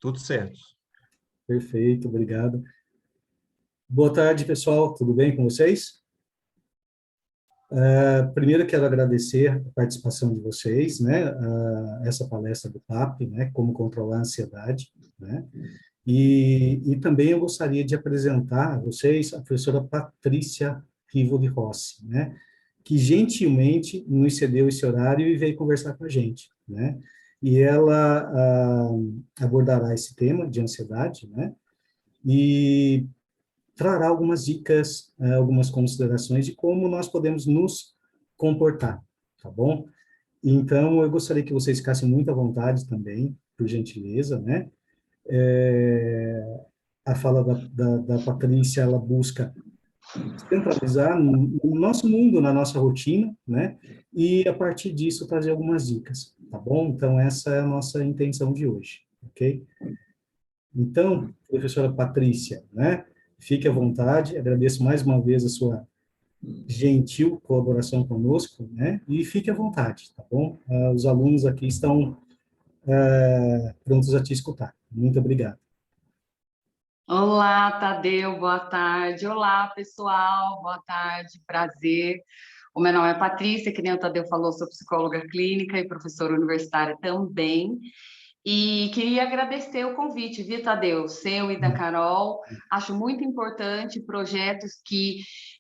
Tudo certo. Perfeito, obrigado. Boa tarde, pessoal. Tudo bem com vocês? Primeiro, quero agradecer a participação de vocês, né? Essa palestra do PAP, né? Como controlar a ansiedade, né? E também eu gostaria de apresentar a vocês a professora Patrícia Rivoli Rossi, né? Que gentilmente nos cedeu esse horário e veio conversar com a gente, né? E ela abordará esse tema de ansiedade, né? E trará algumas dicas, algumas considerações de como nós podemos nos comportar, tá bom? Então, eu gostaria que vocês ficassem muito à vontade também, por gentileza, né? A fala da Patrícia, ela busca centralizar no nosso mundo, na nossa rotina, né? E, a partir disso, trazer algumas dicas, tá bom? Então, essa é a nossa intenção de hoje, ok? Então, professora Patrícia, né? Fique à vontade, agradeço mais uma vez a sua gentil colaboração conosco, né? E fique à vontade, tá bom? Os alunos aqui estão prontos a te escutar. Muito obrigado. Olá, Tadeu, boa tarde. Olá, pessoal, boa tarde, prazer. O meu nome é Patrícia, que nem o Tadeu falou, sou psicóloga clínica e professora universitária também. E queria agradecer o convite, viu, Tadeu? Seu e da Carol. Acho muito importante projetos que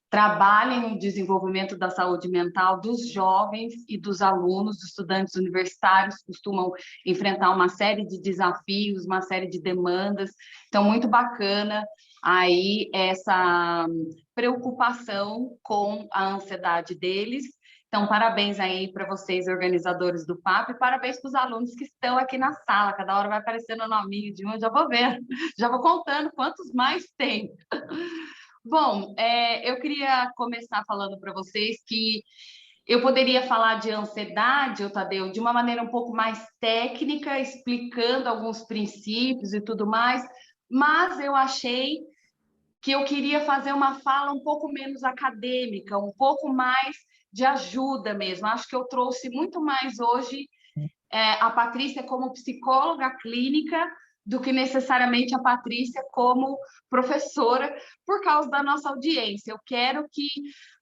trabalhem no desenvolvimento da saúde mental dos jovens e dos alunos, dos estudantes universitários, costumam enfrentar uma série de desafios, uma série de demandas. Então, muito bacana aí essa preocupação com a ansiedade deles. Então, parabéns aí para vocês, organizadores do PAP, e parabéns para os alunos que estão aqui na sala. Cada hora vai aparecendo o nominho de um, eu já vou vendo, já vou contando quantos mais tem. Bom, eu queria começar falando para vocês que eu poderia falar de ansiedade, Tadeu, de uma maneira um pouco mais técnica, explicando alguns princípios e tudo mais, mas eu achei que eu queria fazer uma fala um pouco menos acadêmica, um pouco mais de ajuda mesmo. Acho que eu trouxe muito mais hoje a Patrícia como psicóloga clínica do que necessariamente a Patrícia como professora, por causa da nossa audiência. Eu quero que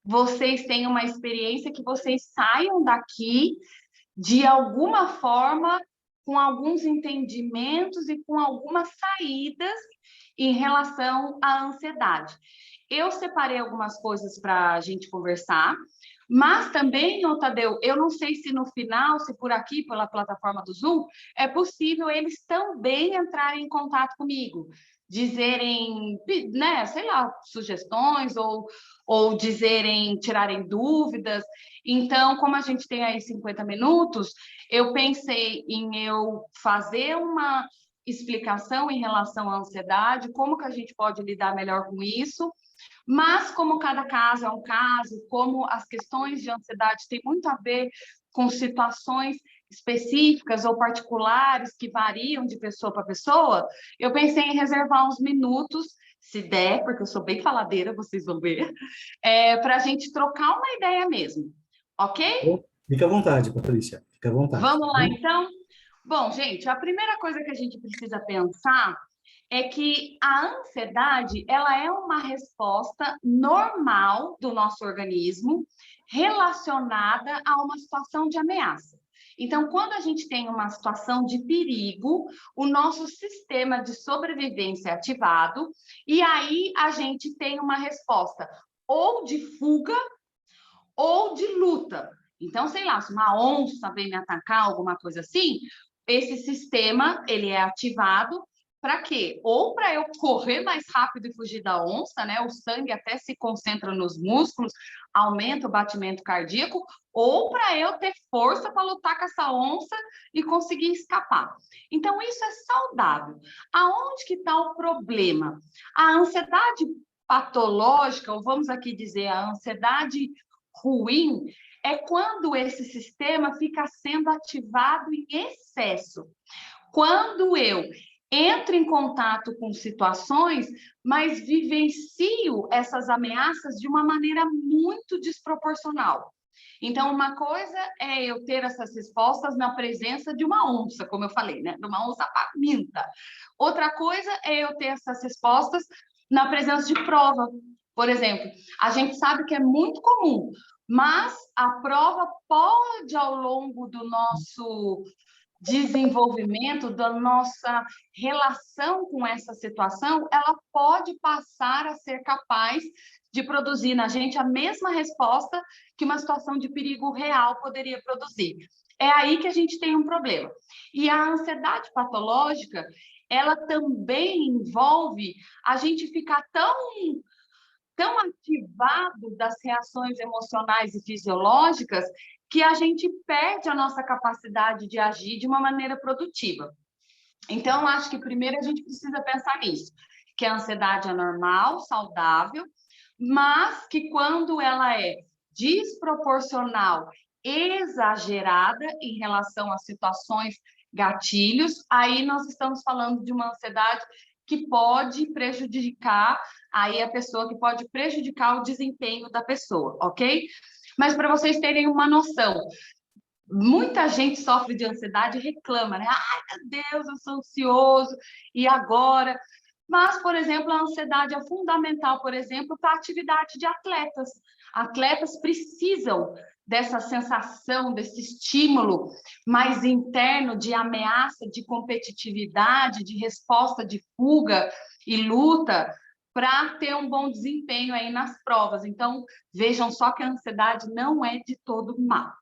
vocês tenham uma experiência, que vocês saiam daqui de alguma forma com alguns entendimentos e com algumas saídas em relação à ansiedade. Eu separei algumas coisas para a gente conversar, mas também, Tadeu, eu não sei se no final, se por aqui, pela plataforma do Zoom, é possível eles também entrarem em contato comigo, dizerem, né, sei lá, sugestões ou dizerem, tirarem dúvidas. Então, como a gente tem aí 50 minutos, eu pensei em eu fazer uma explicação em relação à ansiedade, como que a gente pode lidar melhor com isso, mas como cada caso é um caso, como as questões de ansiedade têm muito a ver com situações específicas ou particulares que variam de pessoa para pessoa, eu pensei em reservar uns minutos, se der, porque eu sou bem faladeira, vocês vão ver, para a gente trocar uma ideia mesmo, ok? Fique à vontade, Patrícia, fique à vontade. Vamos lá, então? Bom, gente, a primeira coisa que a gente precisa pensar é que a ansiedade, ela é uma resposta normal do nosso organismo relacionada a uma situação de ameaça. Então, quando a gente tem uma situação de perigo, o nosso sistema de sobrevivência é ativado e aí a gente tem uma resposta ou de fuga ou de luta. Então, sei lá, se uma onça vem me atacar, alguma coisa assim, esse sistema, ele é ativado para quê? Ou para eu correr mais rápido e fugir da onça, né? O sangue até se concentra nos músculos, aumenta o batimento cardíaco, ou para eu ter força para lutar com essa onça e conseguir escapar. Então, isso é saudável. Aonde que está o problema? A ansiedade patológica, ou vamos aqui dizer, a ansiedade ruim, é quando esse sistema fica sendo ativado em excesso. Quando eu entro em contato com situações, mas vivencio essas ameaças de uma maneira muito desproporcional. Então, uma coisa é eu ter essas respostas na presença de uma onça, como eu falei, né? De uma onça faminta. Outra coisa é eu ter essas respostas na presença de prova. Por exemplo, a gente sabe que é muito comum, mas a prova pode, ao longo do nosso desenvolvimento, da nossa relação com essa situação, ela pode passar a ser capaz de produzir na gente a mesma resposta que uma situação de perigo real poderia produzir. É aí que a gente tem um problema. E a ansiedade patológica, ela também envolve a gente ficar tão ativado das reações emocionais e fisiológicas que a gente perde a nossa capacidade de agir de uma maneira produtiva. Então, acho que primeiro a gente precisa pensar nisso, que a ansiedade é normal, saudável, mas que quando ela é desproporcional, exagerada em relação a situações gatilhos, aí nós estamos falando de uma ansiedade que pode prejudicar aí a pessoa, que pode prejudicar o desempenho da pessoa, ok? Mas para vocês terem uma noção, muita gente sofre de ansiedade e reclama, né? Ai, meu Deus, eu sou ansioso, e agora? Mas, por exemplo, a ansiedade é fundamental, por exemplo, para a atividade de atletas. Atletas precisam dessa sensação, desse estímulo mais interno de ameaça, de competitividade, de resposta de fuga e luta, para ter um bom desempenho aí nas provas. Então, vejam só que a ansiedade não é de todo mal.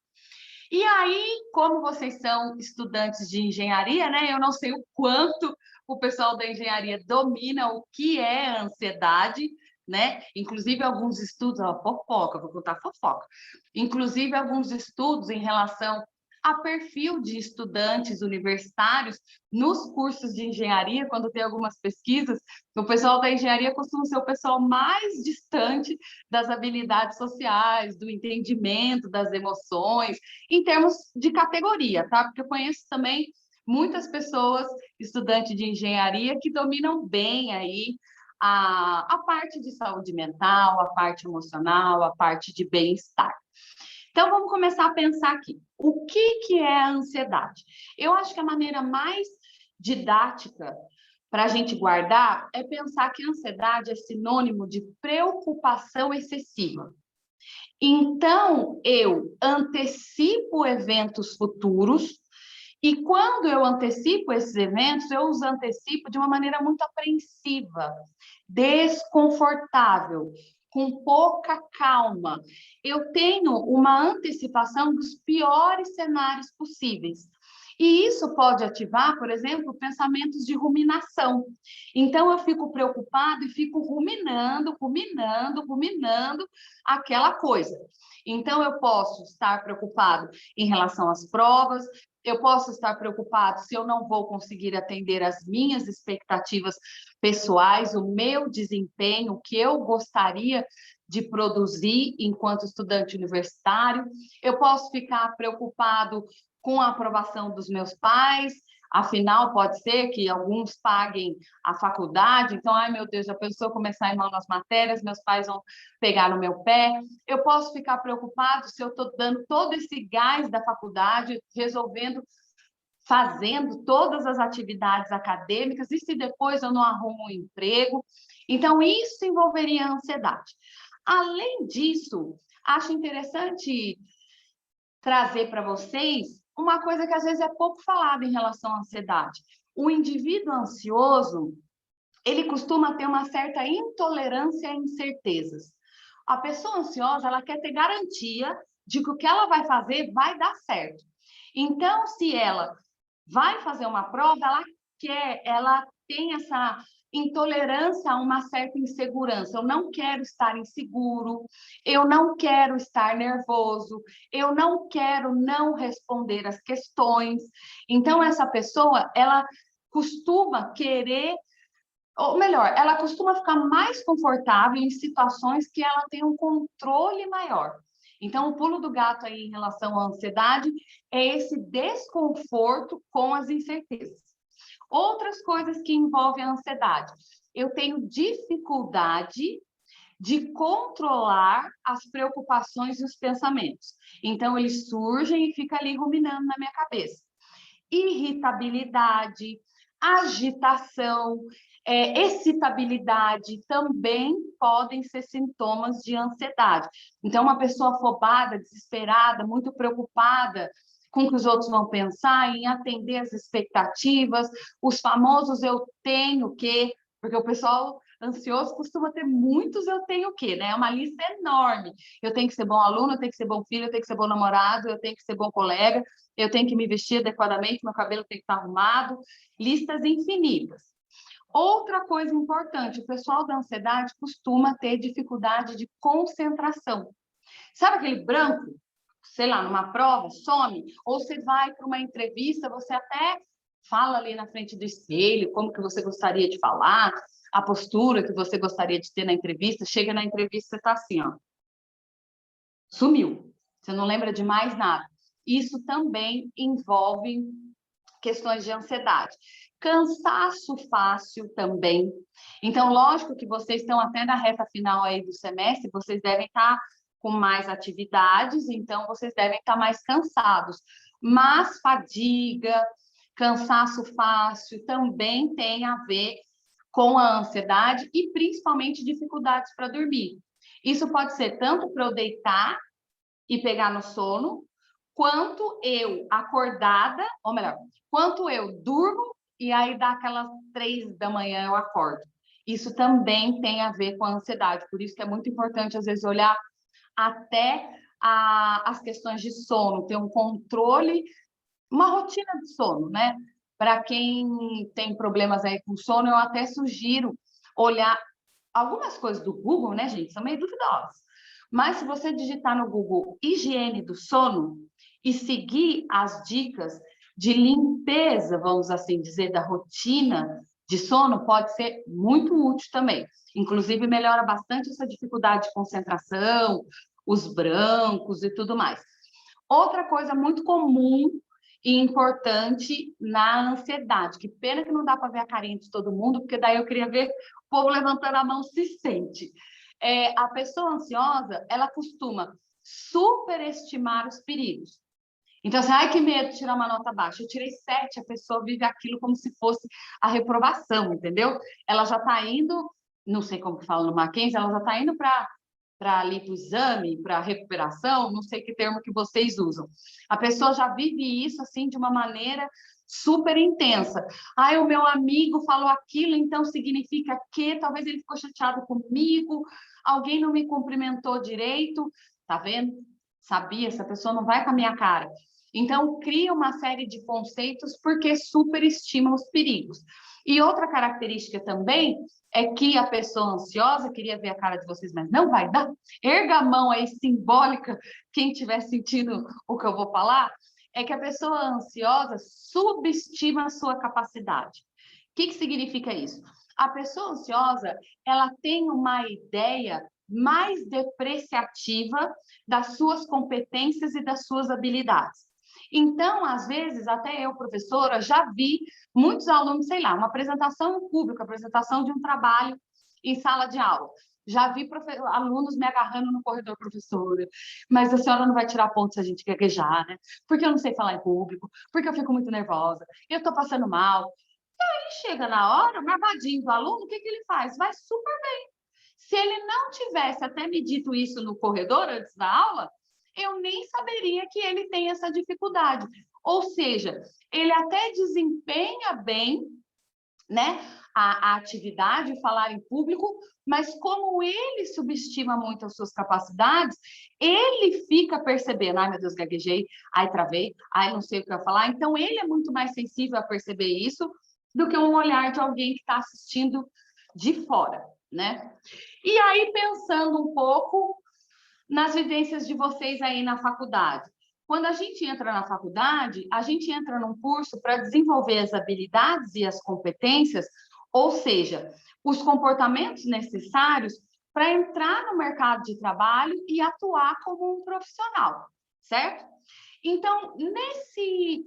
E aí, como vocês são estudantes de engenharia, né? Eu não sei o quanto o pessoal da engenharia domina o que é ansiedade, né? Inclusive alguns estudos, ó, fofoca, vou contar fofoca. Inclusive alguns estudos em relação a perfil de estudantes universitários nos cursos de engenharia, quando tem algumas pesquisas, o pessoal da engenharia costuma ser o pessoal mais distante das habilidades sociais, do entendimento das emoções, em termos de categoria, tá? Porque eu conheço também muitas pessoas, estudantes de engenharia, que dominam bem aí a parte de saúde mental, a parte emocional, a parte de bem-estar. Então, vamos começar a pensar aqui. O que é a ansiedade? Eu acho que a maneira mais didática para a gente guardar é pensar que a ansiedade é sinônimo de preocupação excessiva. Então, eu antecipo eventos futuros, e quando eu antecipo esses eventos, eu os antecipo de uma maneira muito apreensiva, desconfortável, com pouca calma. Eu tenho uma antecipação dos piores cenários possíveis. E isso pode ativar, por exemplo, pensamentos de ruminação. Então, eu fico preocupado e fico ruminando aquela coisa. Então, eu posso estar preocupado em relação às provas, eu posso estar preocupado se eu não vou conseguir atender às minhas expectativas pessoais, o meu desempenho, o que eu gostaria de produzir enquanto estudante universitário. Eu posso ficar preocupado com a aprovação dos meus pais, afinal, pode ser que alguns paguem a faculdade, então, ai meu Deus, já pensou começar a ir mal nas matérias, meus pais vão pegar no meu pé. Eu posso ficar preocupado se eu estou dando todo esse gás da faculdade, fazendo todas as atividades acadêmicas, e se depois eu não arrumo um emprego. Então, isso envolveria a ansiedade. Além disso, acho interessante trazer para vocês uma coisa que às vezes é pouco falada em relação à ansiedade. O indivíduo ansioso, ele costuma ter uma certa intolerância a incertezas. A pessoa ansiosa, ela quer ter garantia de que o que ela vai fazer vai dar certo. Então, se ela vai fazer uma prova, ela tem essa intolerância a uma certa insegurança. Eu não quero estar inseguro, eu não quero estar nervoso, eu não quero não responder as questões. Então, essa pessoa, ela costuma querer, ou melhor, ela costuma ficar mais confortável em situações que ela tem um controle maior. Então, o pulo do gato aí em relação à ansiedade é esse desconforto com as incertezas. Outras coisas que envolvem a ansiedade. Eu tenho dificuldade de controlar as preocupações e os pensamentos. Então, eles surgem e ficam ali ruminando na minha cabeça. Irritabilidade, agitação, excitabilidade também podem ser sintomas de ansiedade. Então, uma pessoa afobada, desesperada, muito preocupada com o que os outros vão pensar, em atender as expectativas, os famosos eu tenho que, porque o pessoal ansioso costuma ter muitos eu tenho que, né? É uma lista enorme. Eu tenho que ser bom aluno, eu tenho que ser bom filho, eu tenho que ser bom namorado, eu tenho que ser bom colega, eu tenho que me vestir adequadamente, meu cabelo tem que estar arrumado, listas infinitas. Outra coisa importante, o pessoal da ansiedade costuma ter dificuldade de concentração. Sabe aquele branco? Sei lá, numa prova, some, ou você vai para uma entrevista, você até fala ali na frente do espelho, como que você gostaria de falar, a postura que você gostaria de ter na entrevista, chega na entrevista, você está assim, ó, sumiu, você não lembra de mais nada. Isso também envolve questões de ansiedade. Cansaço fácil também. Então, lógico que vocês estão até na reta final aí do semestre, vocês devem estar com mais atividades, então vocês devem estar mais cansados. Mas fadiga, cansaço fácil também tem a ver com a ansiedade e principalmente dificuldades para dormir. Isso pode ser tanto para eu deitar e pegar no sono, quanto eu acordada, ou melhor, quanto eu durmo e aí dá aquelas 3 da manhã eu acordo. Isso também tem a ver com a ansiedade, por isso que é muito importante, às vezes, olhar até as questões de sono, ter um controle, uma rotina de sono, né? Para quem tem problemas aí com sono, eu até sugiro olhar algumas coisas do Google, né, gente? São meio duvidosas. Mas se você digitar no Google higiene do sono e seguir as dicas de limpeza, vamos assim dizer, da rotina de sono, pode ser muito útil também. Inclusive, melhora bastante essa dificuldade de concentração, os brancos e tudo mais. Outra coisa muito comum e importante na ansiedade, que pena que não dá para ver a carinha de todo mundo, porque daí eu queria ver o povo levantando a mão se sente. A pessoa ansiosa, ela costuma superestimar os perigos. Então, assim, ai, que medo de tirar uma nota baixa. Eu tirei 7, a pessoa vive aquilo como se fosse a reprovação, entendeu? Ela já está indo, não sei como que fala no Mackenzie, ela já está indo para ali para o exame, para a recuperação, não sei que termo que vocês usam. A pessoa já vive isso assim de uma maneira super intensa. Ai, o meu amigo falou aquilo, então significa que talvez ele ficou chateado comigo, alguém não me cumprimentou direito, tá vendo? Sabia, essa pessoa não vai com a minha cara. Então, cria uma série de conceitos porque superestima os perigos. E outra característica também é que a pessoa ansiosa, queria ver a cara de vocês, mas não vai dar. Erga a mão aí simbólica, quem estiver sentindo o que eu vou falar, é que a pessoa ansiosa subestima a sua capacidade. O que significa isso? A pessoa ansiosa, ela tem uma ideia mais depreciativa das suas competências e das suas habilidades. Então, às vezes, até eu, professora, já vi muitos alunos, sei lá, uma apresentação em público, apresentação de um trabalho em sala de aula. Já vi alunos me agarrando no corredor, professora, mas a senhora não vai tirar ponto se a gente gaguejar, né? Porque eu não sei falar em público, porque eu fico muito nervosa, eu estou passando mal. E aí chega na hora, o marvadinho do aluno, o que ele faz? Vai super bem. Se ele não tivesse até me dito isso no corredor antes da aula, eu nem saberia que ele tem essa dificuldade. Ou seja, ele até desempenha bem, né, a atividade, falar em público, mas como ele subestima muito as suas capacidades, ele fica percebendo, ai meu Deus, gaguejei, ai travei, ai não sei o que eu falar. Então, ele é muito mais sensível a perceber isso do que um olhar de alguém que está assistindo de fora, né? E aí, pensando um pouco nas vivências de vocês aí na faculdade. Quando a gente entra na faculdade, a gente entra num curso para desenvolver as habilidades e as competências, ou seja, os comportamentos necessários para entrar no mercado de trabalho e atuar como um profissional, certo? Então, nesse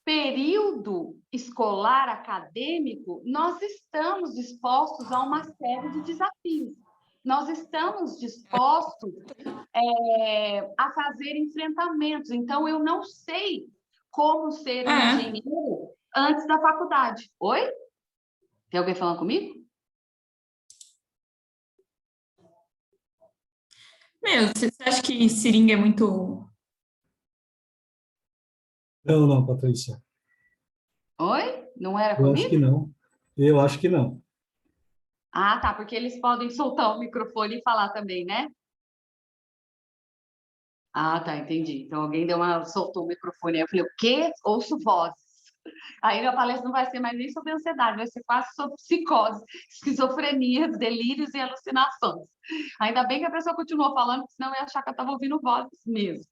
período escolar acadêmico, nós estamos expostos a uma série de desafios. nós estamos dispostos a fazer enfrentamentos. Então, eu não sei como ser um engenheiro antes da faculdade. Oi? Tem alguém falando comigo? Você acha que seringa é muito... Não, Patrícia. Oi? Não era Eu acho que comigo? não. Eu acho que não. Ah, tá, porque eles podem soltar o microfone e falar também, né? Ah, tá, entendi. Então alguém soltou o microfone. Aí eu falei, o quê? Ouço vozes. Aí a palestra não vai ser mais nem sobre ansiedade, vai ser quase sobre psicose, esquizofrenia, delírios e alucinações. Ainda bem que a pessoa continuou falando, porque senão eu ia achar que eu estava ouvindo vozes mesmo.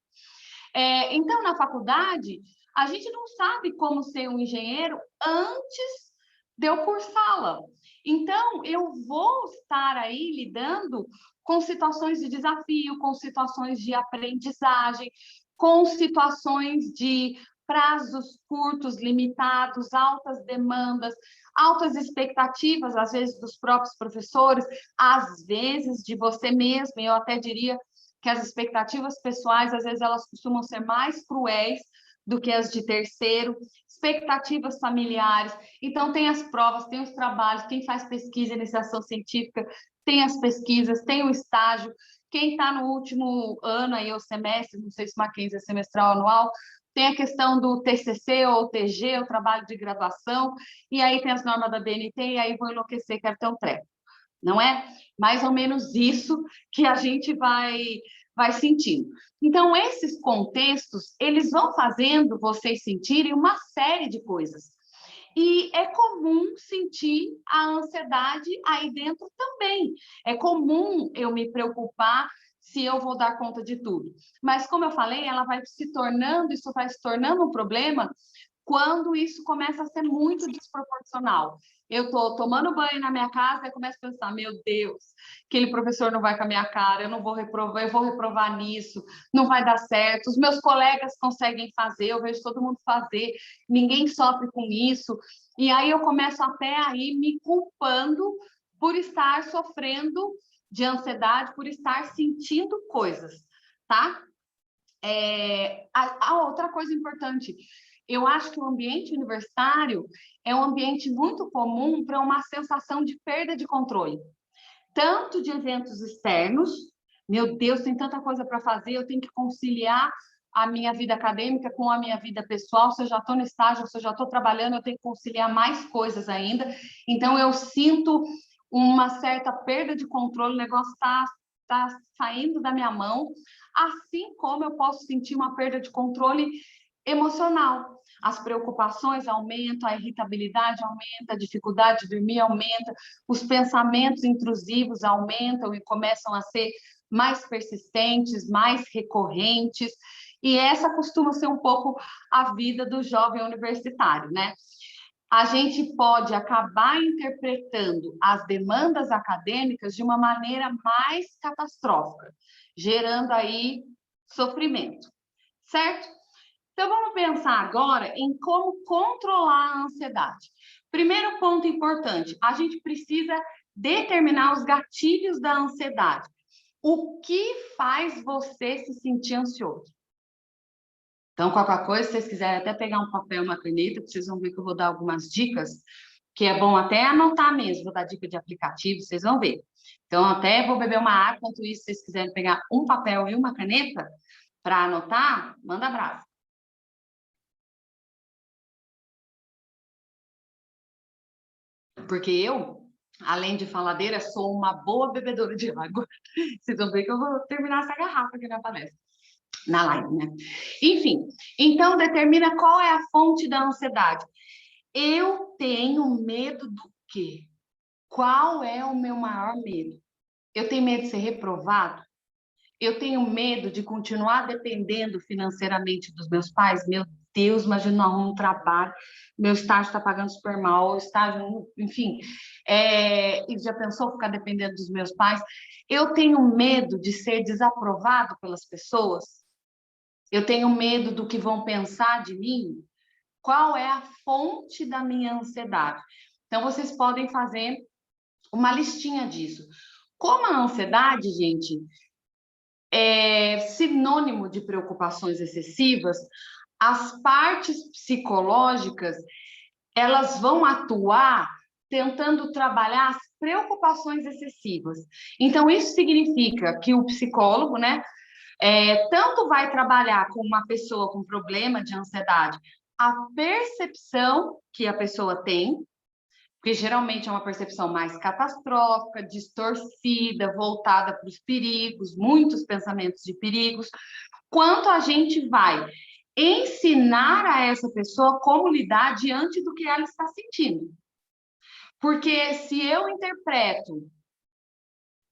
Então, na faculdade, a gente não sabe como ser um engenheiro antes de eu cursá-la. Então, eu vou estar aí lidando com situações de desafio, com situações de aprendizagem, com situações de prazos curtos, limitados, altas demandas, altas expectativas, às vezes, dos próprios professores, às vezes de você mesmo, eu até diria que as expectativas pessoais, às vezes, elas costumam ser mais cruéis do que as de terceiro, expectativas familiares. Então, tem as provas, tem os trabalhos, quem faz pesquisa e iniciação científica, tem as pesquisas, tem o estágio. Quem está no último ano, aí, o semestre, não sei se Mackenzie é semestral ou anual, tem a questão do TCC ou TG, o trabalho de graduação, e aí tem as normas da BNT, e aí vou enlouquecer, quero ter um treco. Não é? Mais ou menos isso que a gente vai sentindo. Então, esses contextos, eles vão fazendo vocês sentirem uma série de coisas. E é comum sentir a ansiedade aí dentro também. É comum eu me preocupar se eu vou dar conta de tudo. Mas, como eu falei, isso vai se tornando um problema quando isso começa a ser muito desproporcional. Eu estou tomando banho na minha casa e começo a pensar, meu Deus, aquele professor não vai com a minha cara, eu vou reprovar nisso, não vai dar certo, os meus colegas conseguem fazer, eu vejo todo mundo fazer, ninguém sofre com isso, e aí eu começo até aí me culpando por estar sofrendo de ansiedade, por estar sentindo coisas, tá? A outra coisa importante, eu acho que o ambiente universitário é um ambiente muito comum para uma sensação de perda de controle, tanto de eventos externos, meu Deus, tem tanta coisa para fazer, eu tenho que conciliar a minha vida acadêmica com a minha vida pessoal, se eu já estou no estágio, se eu já estou trabalhando, eu tenho que conciliar mais coisas ainda, então eu sinto uma certa perda de controle, o negócio está saindo da minha mão, assim como eu posso sentir uma perda de controle emocional. As preocupações aumentam, a irritabilidade aumenta, a dificuldade de dormir aumenta, os pensamentos intrusivos aumentam e começam a ser mais persistentes, mais recorrentes, e essa costuma ser um pouco a vida do jovem universitário, né? A gente pode acabar interpretando as demandas acadêmicas de uma maneira mais catastrófica, gerando aí sofrimento, certo? Então, vamos pensar agora em como controlar a ansiedade. Primeiro ponto importante, a gente precisa determinar os gatilhos da ansiedade. O que faz você se sentir ansioso? Então, qualquer coisa, se vocês quiserem até pegar um papel e uma caneta, vocês vão ver que eu vou dar algumas dicas, que é bom até anotar mesmo, vou dar dica de aplicativo, vocês vão ver. Então, até vou beber uma água, enquanto isso, se vocês quiserem pegar um papel e uma caneta para anotar, manda abraço. Porque eu, além de faladeira, sou uma boa bebedora de água. Vocês vão ver que eu vou terminar essa garrafa aqui na palestra, na live, né? Enfim, então determina qual é a fonte da ansiedade. Eu tenho medo do quê? Qual é o meu maior medo? Eu tenho medo de ser reprovado? Eu tenho medo de continuar dependendo financeiramente dos meus pais? Meu Deus, imagina não arrumo um trabalho, meu estágio está pagando super mal, o estágio, enfim. E já pensou ficar dependendo dos meus pais? Eu tenho medo de ser desaprovado pelas pessoas? Eu tenho medo do que vão pensar de mim? Qual é a fonte da minha ansiedade? Então, vocês podem fazer uma listinha disso. Como a ansiedade, gente, é sinônimo de preocupações excessivas, as partes psicológicas, elas vão atuar tentando trabalhar as preocupações excessivas. Então, isso significa que o psicólogo, né, tanto vai trabalhar com uma pessoa com problema de ansiedade, a percepção que a pessoa tem, porque geralmente é uma percepção mais catastrófica, distorcida, voltada para os perigos, muitos pensamentos de perigos, quanto a gente vai ensinar a essa pessoa como lidar diante do que ela está sentindo. Porque se eu interpreto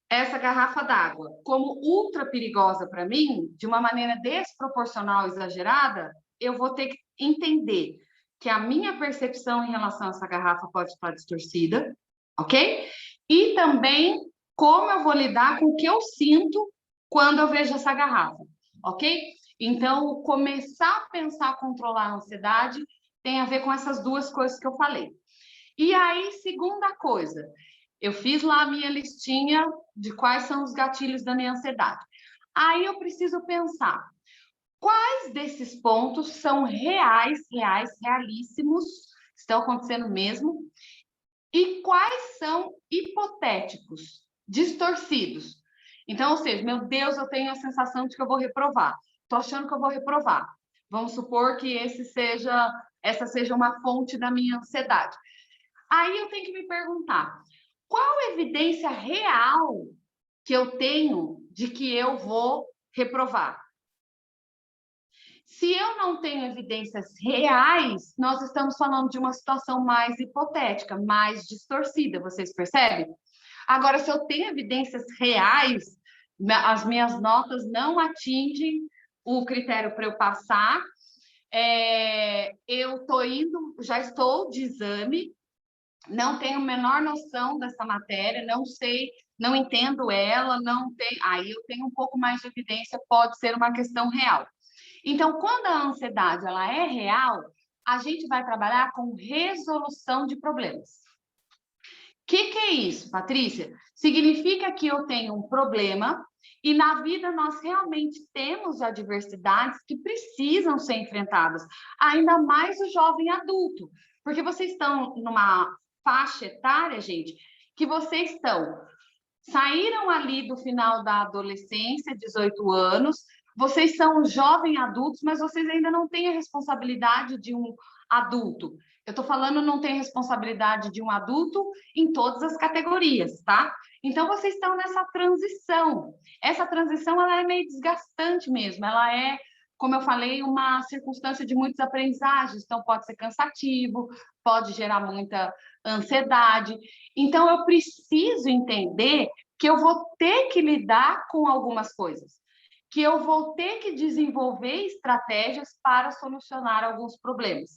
essa garrafa d'água como ultra perigosa para mim, de uma maneira desproporcional, exagerada, eu vou ter que entender que a minha percepção em relação a essa garrafa pode estar distorcida, ok? E também como eu vou lidar com o que eu sinto quando eu vejo essa garrafa, ok? Então, começar a pensar, controlar a ansiedade tem a ver com essas duas coisas que eu falei. E aí, segunda coisa, eu fiz lá a minha listinha de quais são os gatilhos da minha ansiedade. Aí eu preciso pensar, quais desses pontos são reais, realíssimos, estão acontecendo mesmo, e quais são hipotéticos, distorcidos. Então, ou seja, meu Deus, eu tenho a sensação de que eu vou reprovar. Estou achando que eu vou reprovar. Vamos supor que essa seja uma fonte da minha ansiedade. Aí eu tenho que me perguntar, qual a evidência real que eu tenho de que eu vou reprovar? Se eu não tenho evidências reais, nós estamos falando de uma situação mais hipotética, mais distorcida, vocês percebem? Agora, se eu tenho evidências reais, as minhas notas não atingem o critério para eu passar, eu estou indo, já estou de exame, não tenho a menor noção dessa matéria, não sei, não entendo ela, não tem, aí eu tenho um pouco mais de evidência, pode ser uma questão real. Então, quando a ansiedade ela é real, a gente vai trabalhar com resolução de problemas. O que é isso, Patrícia? Significa que eu tenho um problema e na vida nós realmente temos adversidades que precisam ser enfrentadas, ainda mais o jovem adulto, porque vocês estão numa faixa etária, gente, que vocês saíram ali do final da adolescência, 18 anos, vocês são jovens adultos, mas vocês ainda não têm a responsabilidade de um adulto. Eu estou falando não tem responsabilidade de um adulto em todas as categorias, tá? Então, vocês estão nessa transição. Essa transição, ela é meio desgastante mesmo. Ela é, como eu falei, uma circunstância de muitas aprendizagens. Então, pode ser cansativo, pode gerar muita ansiedade. Então, eu preciso entender que eu vou ter que lidar com algumas coisas, que eu vou ter que desenvolver estratégias para solucionar alguns problemas.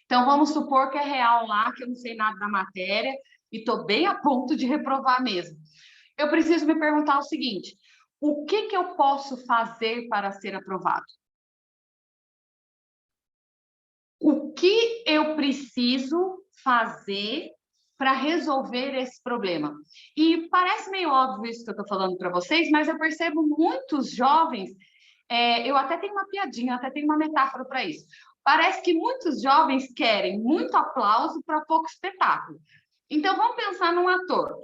Então, vamos supor que é real lá, que eu não sei nada da matéria e estou bem a ponto de reprovar mesmo. Eu preciso me perguntar o seguinte, o que eu posso fazer para ser aprovado? O que eu preciso fazer para resolver esse problema? E parece meio óbvio isso que eu estou falando para vocês, mas eu percebo muitos jovens, eu até tenho uma piadinha, até tenho uma metáfora para isso. Parece que muitos jovens querem muito aplauso para pouco espetáculo. Então, vamos pensar num ator.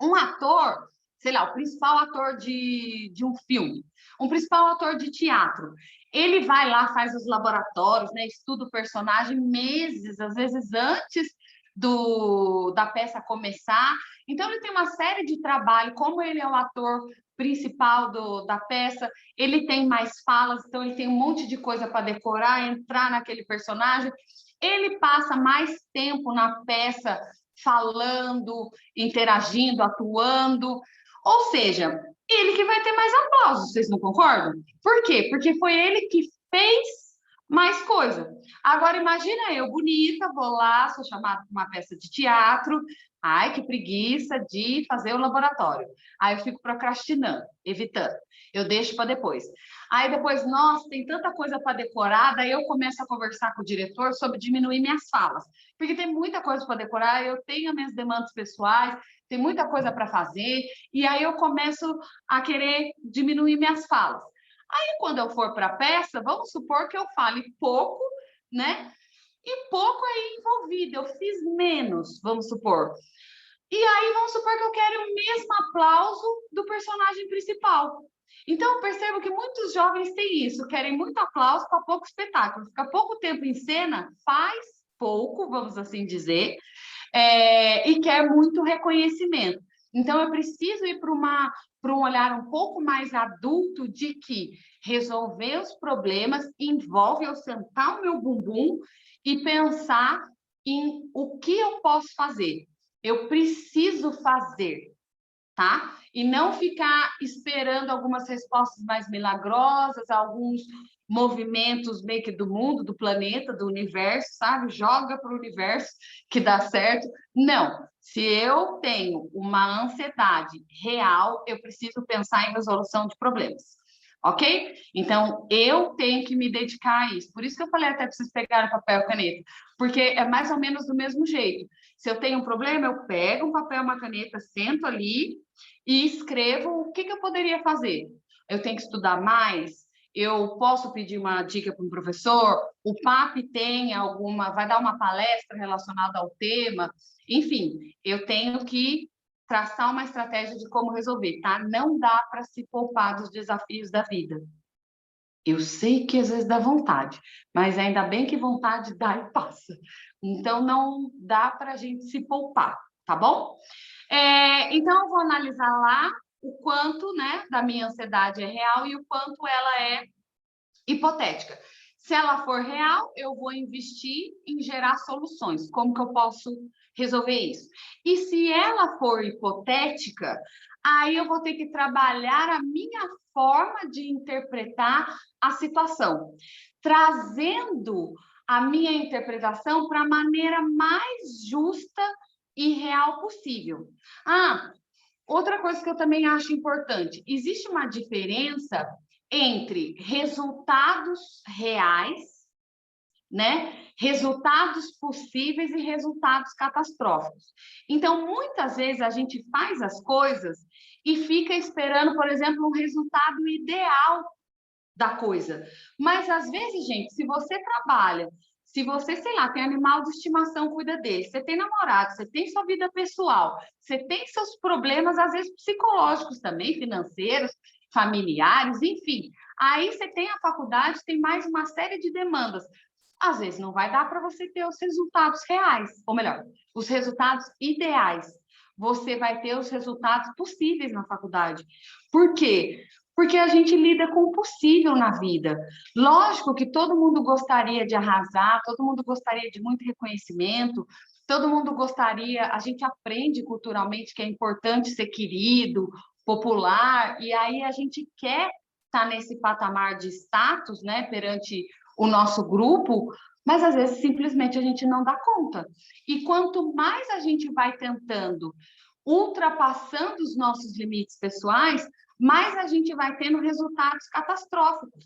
Um ator, sei lá, o principal ator de um filme, um principal ator de teatro, ele vai lá, faz os laboratórios, né, estuda o personagem meses, às vezes antes da peça começar. Então, ele tem uma série de trabalho, como ele é o ator principal da peça, ele tem mais falas, então ele tem um monte de coisa para decorar, entrar naquele personagem. Ele passa mais tempo na peça falando, interagindo, atuando. Ou seja, ele que vai ter mais aplausos, vocês não concordam? Por quê? Porque foi ele que fez mais coisa. Agora, imagina eu, bonita, vou lá, sou chamada para uma peça de teatro, Ai, que preguiça de fazer o laboratório. Aí eu fico procrastinando, evitando. Eu deixo para depois. Aí depois, nossa, tem tanta coisa para decorar, daí eu começo a conversar com o diretor sobre diminuir minhas falas. Porque tem muita coisa para decorar, eu tenho minhas demandas pessoais, tem muita coisa para fazer, e aí eu começo a querer diminuir minhas falas. Aí quando eu for para a peça, vamos supor que eu fale pouco, né? E pouco aí envolvido, eu fiz menos, vamos supor. E aí, vamos supor que eu quero o mesmo aplauso do personagem principal. Então, eu percebo que muitos jovens têm isso, querem muito aplauso para pouco espetáculo. Fica pouco tempo em cena, faz pouco, vamos assim dizer, e quer muito reconhecimento. Então, eu preciso ir para um olhar um pouco mais adulto de que resolver os problemas envolve eu sentar o meu bumbum e pensar em o que eu posso fazer. Eu preciso fazer, tá? E não ficar esperando algumas respostas mais milagrosas, alguns movimentos meio que do mundo, do planeta, do universo, sabe? Joga para o universo que dá certo. Não. Se eu tenho uma ansiedade real, eu preciso pensar em resolução de problemas. Ok? Então, eu tenho que me dedicar a isso. Por isso que eu falei até para vocês pegarem papel e caneta, porque é mais ou menos do mesmo jeito. Se eu tenho um problema, eu pego um papel e uma caneta, sento ali e escrevo o que eu poderia fazer. Eu tenho que estudar mais? Eu posso pedir uma dica para um professor? O PAP tem alguma, vai dar uma palestra relacionada ao tema? Enfim, eu tenho que traçar uma estratégia de como resolver, tá? Não dá para se poupar dos desafios da vida. Eu sei que às vezes dá vontade, mas ainda bem que vontade dá e passa. Então, não dá para a gente se poupar, tá bom? Então, eu vou analisar lá o quanto, né, da minha ansiedade é real e o quanto ela é hipotética. Se ela for real, eu vou investir em gerar soluções. Como que eu posso resolver isso? E se ela for hipotética, aí eu vou ter que trabalhar a minha forma de interpretar a situação, trazendo a minha interpretação para a maneira mais justa e real possível. Outra coisa que eu também acho importante, existe uma diferença entre resultados reais, né? Resultados possíveis e resultados catastróficos. Então, muitas vezes a gente faz as coisas e fica esperando, por exemplo, um resultado ideal da coisa. Mas às vezes, gente, se você trabalha, se você, sei lá, tem animal de estimação, cuida dele, você tem namorado, você tem sua vida pessoal, você tem seus problemas, às vezes psicológicos também, financeiros, familiares, enfim. Aí você tem a faculdade, tem mais uma série de demandas. Às vezes não vai dar para você ter os resultados reais, ou melhor, os resultados ideais. Você vai ter os resultados possíveis na faculdade. Por quê? Porque a gente lida com o possível na vida. Lógico que todo mundo gostaria de arrasar, todo mundo gostaria de muito reconhecimento, todo mundo gostaria, a gente aprende culturalmente que é importante ser querido, popular, e aí a gente quer estar nesse patamar de status, né, perante o nosso grupo, mas às vezes simplesmente a gente não dá conta. E quanto mais a gente vai tentando, ultrapassando os nossos limites pessoais, mais a gente vai tendo resultados catastróficos,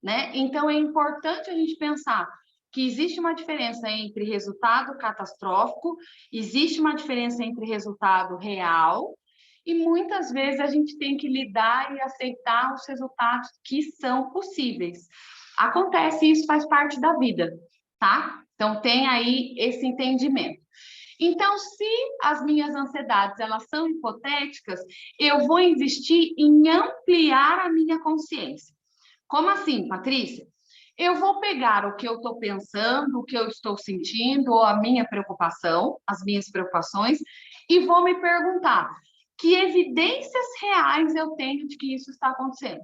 né? Então, é importante a gente pensar que existe uma diferença entre resultado catastrófico, existe uma diferença entre resultado real, e muitas vezes a gente tem que lidar e aceitar os resultados que são possíveis. Acontece, isso faz parte da vida, tá? Então, tem aí esse entendimento. Então, se as minhas ansiedades elas são hipotéticas, eu vou investir em ampliar a minha consciência. Como assim, Patrícia? Eu vou pegar o que eu estou pensando, o que eu estou sentindo, ou a minha preocupação, as minhas preocupações, e vou me perguntar: que evidências reais eu tenho de que isso está acontecendo?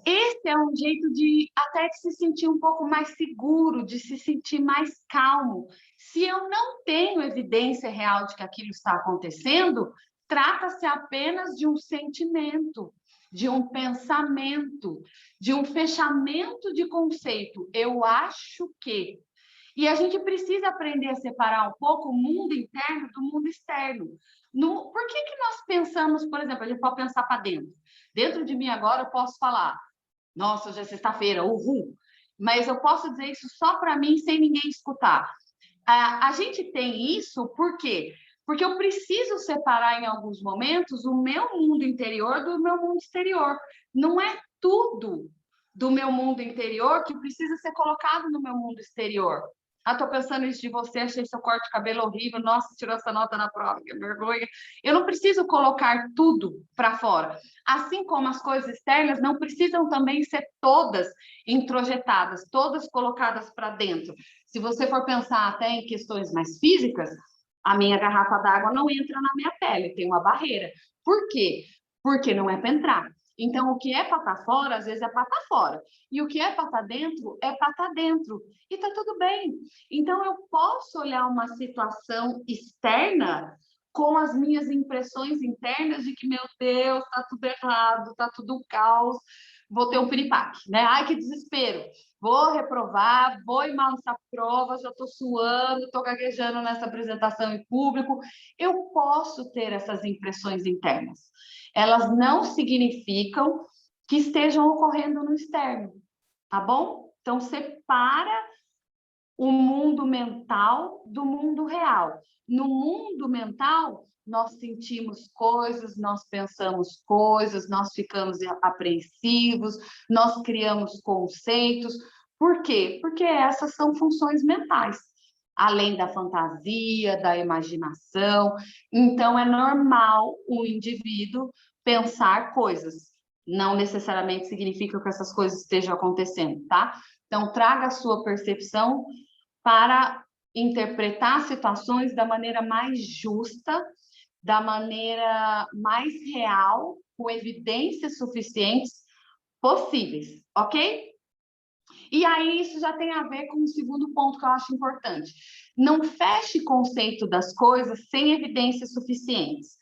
Esse é um jeito de até de se sentir um pouco mais seguro, de se sentir mais calmo. Se eu não tenho evidência real de que aquilo está acontecendo, trata-se apenas de um sentimento, de um pensamento, de um fechamento de conceito. Eu acho que. E a gente precisa aprender a separar um pouco o mundo interno do mundo externo. Por que nós pensamos, por exemplo, a gente pode pensar para dentro. Dentro de mim agora eu posso falar, nossa, hoje é sexta-feira, uhul. Mas eu posso dizer isso só para mim, sem ninguém escutar. A gente tem isso por quê? Porque eu preciso separar em alguns momentos o meu mundo interior do meu mundo exterior. Não é tudo do meu mundo interior que precisa ser colocado no meu mundo exterior. Ah, tô pensando isso de você, achei seu corte de cabelo horrível, nossa, tirou essa nota na prova, que vergonha. Eu não preciso colocar tudo para fora. Assim como as coisas externas não precisam também ser todas introjetadas, todas colocadas para dentro. Se você for pensar até em questões mais físicas, a minha garrafa d'água não entra na minha pele, tem uma barreira. Por quê? Porque não é para entrar. Então, o que é para estar fora, às vezes é para estar fora. E o que é para estar dentro, é para estar dentro. E está tudo bem. Então, eu posso olhar uma situação externa com as minhas impressões internas de que, meu Deus, está tudo errado, está tudo caos, vou ter um piripaque, né? Ai, que desespero. Vou reprovar, vou ir mal nessa prova, já estou suando, estou gaguejando nessa apresentação em público. Eu posso ter essas impressões internas. Elas não significam que estejam ocorrendo no externo, tá bom? Então, separa o mundo mental do mundo real. No mundo mental, nós sentimos coisas, nós pensamos coisas, nós ficamos apreensivos, nós criamos conceitos. Por quê? Porque essas são funções mentais, além da fantasia, da imaginação. Então, é normal o indivíduo pensar coisas. Não necessariamente significa que essas coisas estejam acontecendo, tá? Então, traga a sua percepção para interpretar situações da maneira mais justa, da maneira mais real, com evidências suficientes possíveis, ok? E aí isso já tem a ver com o segundo ponto que eu acho importante. Não feche conceito das coisas sem evidências suficientes.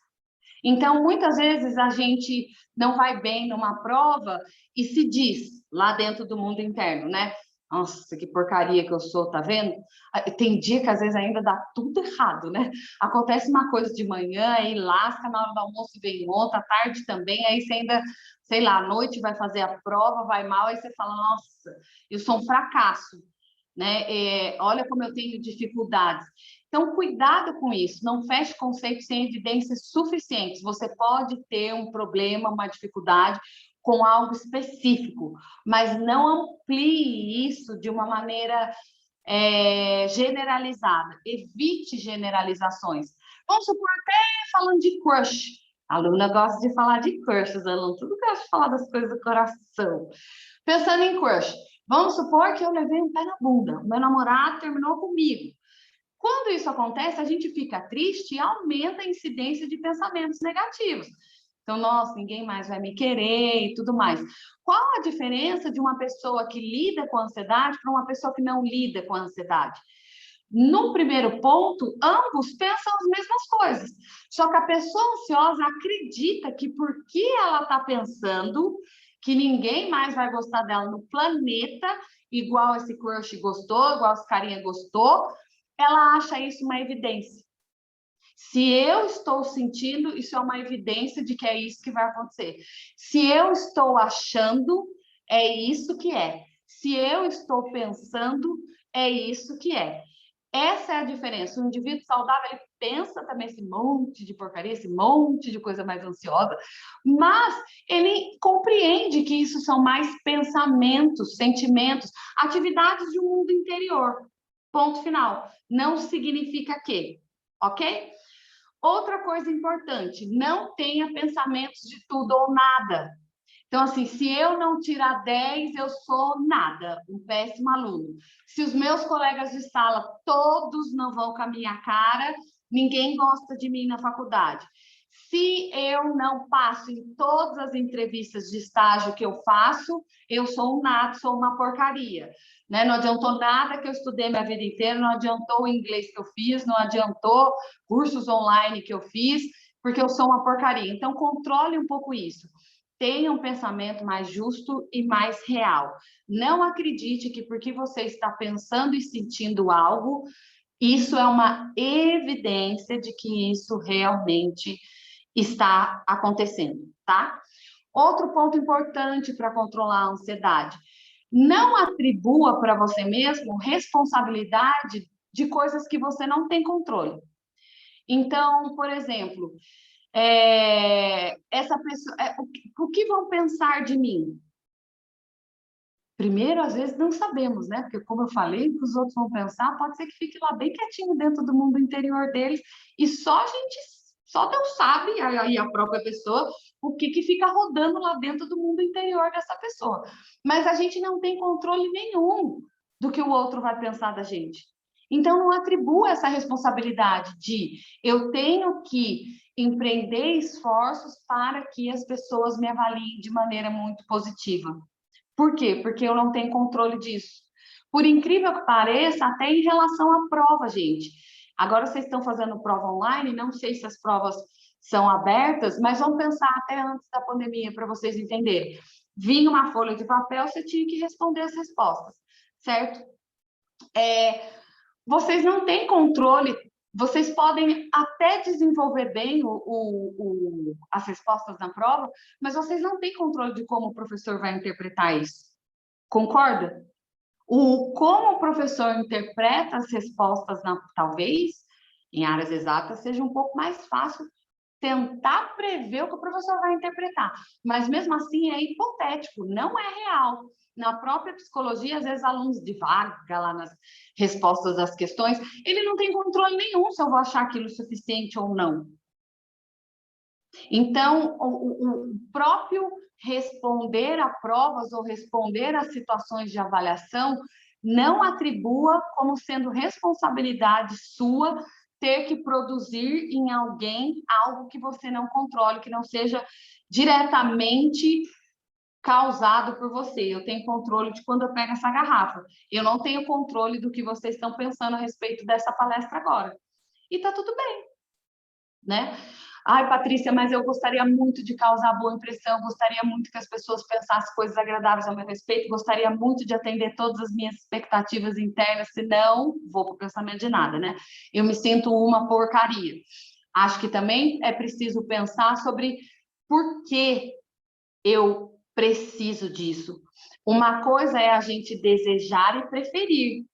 Então, muitas vezes a gente não vai bem numa prova e se diz lá dentro do mundo interno, né? Nossa, que porcaria que eu sou, tá vendo? Tem dia que às vezes ainda dá tudo errado, né? Acontece uma coisa de manhã, aí lasca, na hora do almoço vem outra, à tarde também, aí você ainda, sei lá, à noite vai fazer a prova, vai mal, aí você fala, nossa, eu sou um fracasso, né? Olha como eu tenho dificuldades. Então, cuidado com isso, não feche conceitos sem evidências suficientes. Você pode ter um problema, uma dificuldade com algo específico, mas não amplie isso de uma maneira generalizada. Evite generalizações. Vamos supor, até falando de crush. A aluna gosta de falar de crush, os alunos tudo gosta de falar das coisas do coração. Pensando em crush, vamos supor que eu levei um pé na bunda, o meu namorado terminou comigo. Quando isso acontece, a gente fica triste e aumenta a incidência de pensamentos negativos. Então, nossa, ninguém mais vai me querer e tudo mais. Qual a diferença de uma pessoa que lida com a ansiedade para uma pessoa que não lida com a ansiedade? No primeiro ponto, ambos pensam as mesmas coisas. Só que a pessoa ansiosa acredita que porque ela está pensando que ninguém mais vai gostar dela no planeta, igual esse crush gostou, igual esse carinha gostou, ela acha isso uma evidência. Se eu estou sentindo, isso é uma evidência de que é isso que vai acontecer. Se eu estou achando, é isso que é. Se eu estou pensando, é isso que é. Essa é a diferença. O indivíduo saudável, ele pensa também esse monte de porcaria, esse monte de coisa mais ansiosa, mas ele compreende que isso são mais pensamentos, sentimentos, atividades de um mundo interior. Ponto final. Não significa que, ok? Outra coisa importante, não tenha pensamentos de tudo ou nada. Então, assim, se eu não tirar 10, eu sou nada, um péssimo aluno. Se os meus colegas de sala todos não vão com a minha cara, ninguém gosta de mim na faculdade. Se eu não passo em todas as entrevistas de estágio que eu faço, eu sou um nada, sou uma porcaria. Né? Não adiantou nada que eu estudei minha vida inteira, não adiantou o inglês que eu fiz, não adiantou cursos online que eu fiz, porque eu sou uma porcaria. Então, controle um pouco isso. tenha um pensamento mais justo e mais real. Não acredite que porque você está pensando e sentindo algo, isso é uma evidência de que isso realmente está acontecendo, tá? Outro ponto importante para controlar a ansiedade: não atribua para você mesmo responsabilidade de coisas que você não tem controle. Então, por exemplo, essa pessoa, o que vão pensar de mim? Primeiro, às vezes não sabemos, né? Porque, como eu falei, o que os outros vão pensar, pode ser que fique lá bem quietinho dentro do mundo interior deles, e só Deus sabe, aí a própria pessoa, o que fica rodando lá dentro do mundo interior dessa pessoa. Mas a gente não tem controle nenhum do que o outro vai pensar da gente. Então, não atribua essa responsabilidade de eu tenho que empreender esforços para que as pessoas me avaliem de maneira muito positiva. Por quê? Porque eu não tenho controle disso. Por incrível que pareça, até em relação à prova, gente. Agora vocês estão fazendo prova online, não sei se as provas são abertas, mas vamos pensar até antes da pandemia para vocês entenderem. Vinha uma folha de papel, você tinha que responder as respostas, certo? Vocês não têm controle, vocês podem até desenvolver bem as respostas na prova, mas vocês não têm controle de como o professor vai interpretar isso. Concorda? Como o professor interpreta as respostas, talvez, em áreas exatas, seja um pouco mais fácil tentar prever o que o professor vai interpretar. Mas, mesmo assim, é hipotético, não é real. Na própria psicologia, às vezes, alunos divagam lá nas respostas das questões, ele não tem controle nenhum se eu vou achar aquilo suficiente ou não. Então, o próprio responder a provas ou responder a situações de avaliação não atribua como sendo responsabilidade sua ter que produzir em alguém algo que você não controle, que não seja diretamente causado por você. Eu tenho controle de quando eu pego essa garrafa. Eu não tenho controle do que vocês estão pensando a respeito dessa palestra agora. E tá tudo bem, né? Ai, Patrícia, mas eu gostaria muito de causar boa impressão, gostaria muito que as pessoas pensassem coisas agradáveis ao meu respeito, gostaria muito de atender todas as minhas expectativas internas, senão vou para o pensamento de nada, né? Eu me sinto uma porcaria. Acho que também é preciso pensar sobre por que eu preciso disso. Uma coisa é a gente desejar e preferir,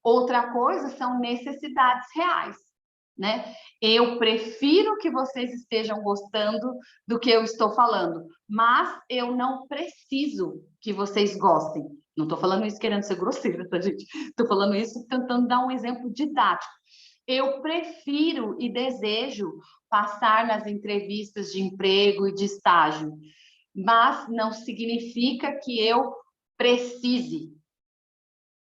outra coisa são necessidades reais. Né? Eu prefiro que vocês estejam gostando do que eu estou falando, mas eu não preciso que vocês gostem. Não estou falando isso querendo ser grosseira, tá, gente? Estou falando isso tentando dar um exemplo didático. Eu prefiro e desejo passar nas entrevistas de emprego e de estágio, mas não significa que eu precise.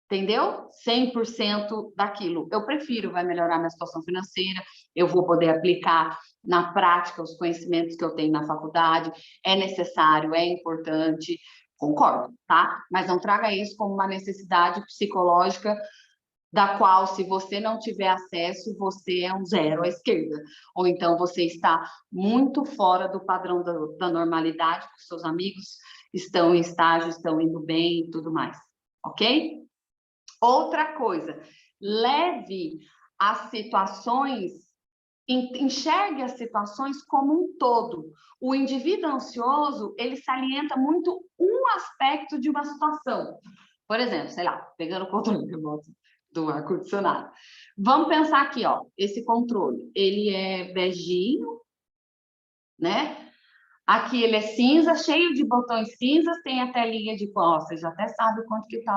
Entendeu? 100% daquilo. Eu prefiro, vai melhorar minha situação financeira, eu vou poder aplicar na prática os conhecimentos que eu tenho na faculdade, é necessário, é importante, concordo, tá? Mas não traga isso como uma necessidade psicológica da qual, se você não tiver acesso, você é um zero à esquerda. Ou então você está muito fora do padrão da normalidade, porque seus amigos estão em estágio, estão indo bem e tudo mais, ok? Outra coisa, leve as situações, enxergue as situações como um todo. O indivíduo ansioso, ele salienta muito um aspecto de uma situação. Por exemplo, sei lá, pegando o controle remoto do ar-condicionado. Vamos pensar aqui, ó, esse controle, ele é beijinho, né? Aqui ele é cinza, cheio de botões cinzas, tem a telinha de qual, você já até sabe quanto que tá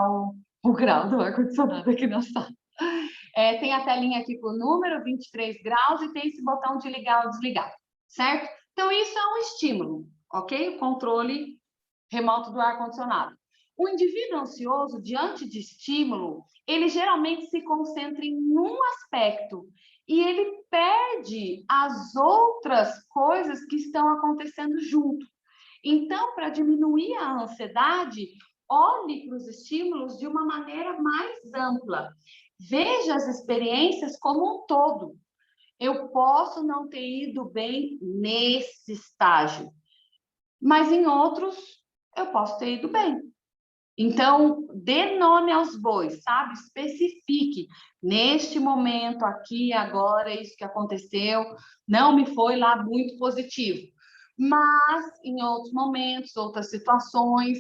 o grau do ar-condicionado aqui na sala. Tem a telinha aqui com o número, 23 graus, e tem esse botão de ligar ou desligar, certo? Então, isso é um estímulo, ok? O controle remoto do ar-condicionado. O indivíduo ansioso, diante de estímulo, ele geralmente se concentra em um aspecto e ele perde as outras coisas que estão acontecendo junto. Então, para diminuir a ansiedade, olhe para os estímulos de uma maneira mais ampla. Veja as experiências como um todo. Eu posso não ter ido bem nesse estágio. mas em outros eu posso ter ido bem. Então, dê nome aos bois, sabe? Especifique. Neste momento, aqui, agora, isso que aconteceu, não me foi lá muito positivo. Mas, em outros momentos, outras situações,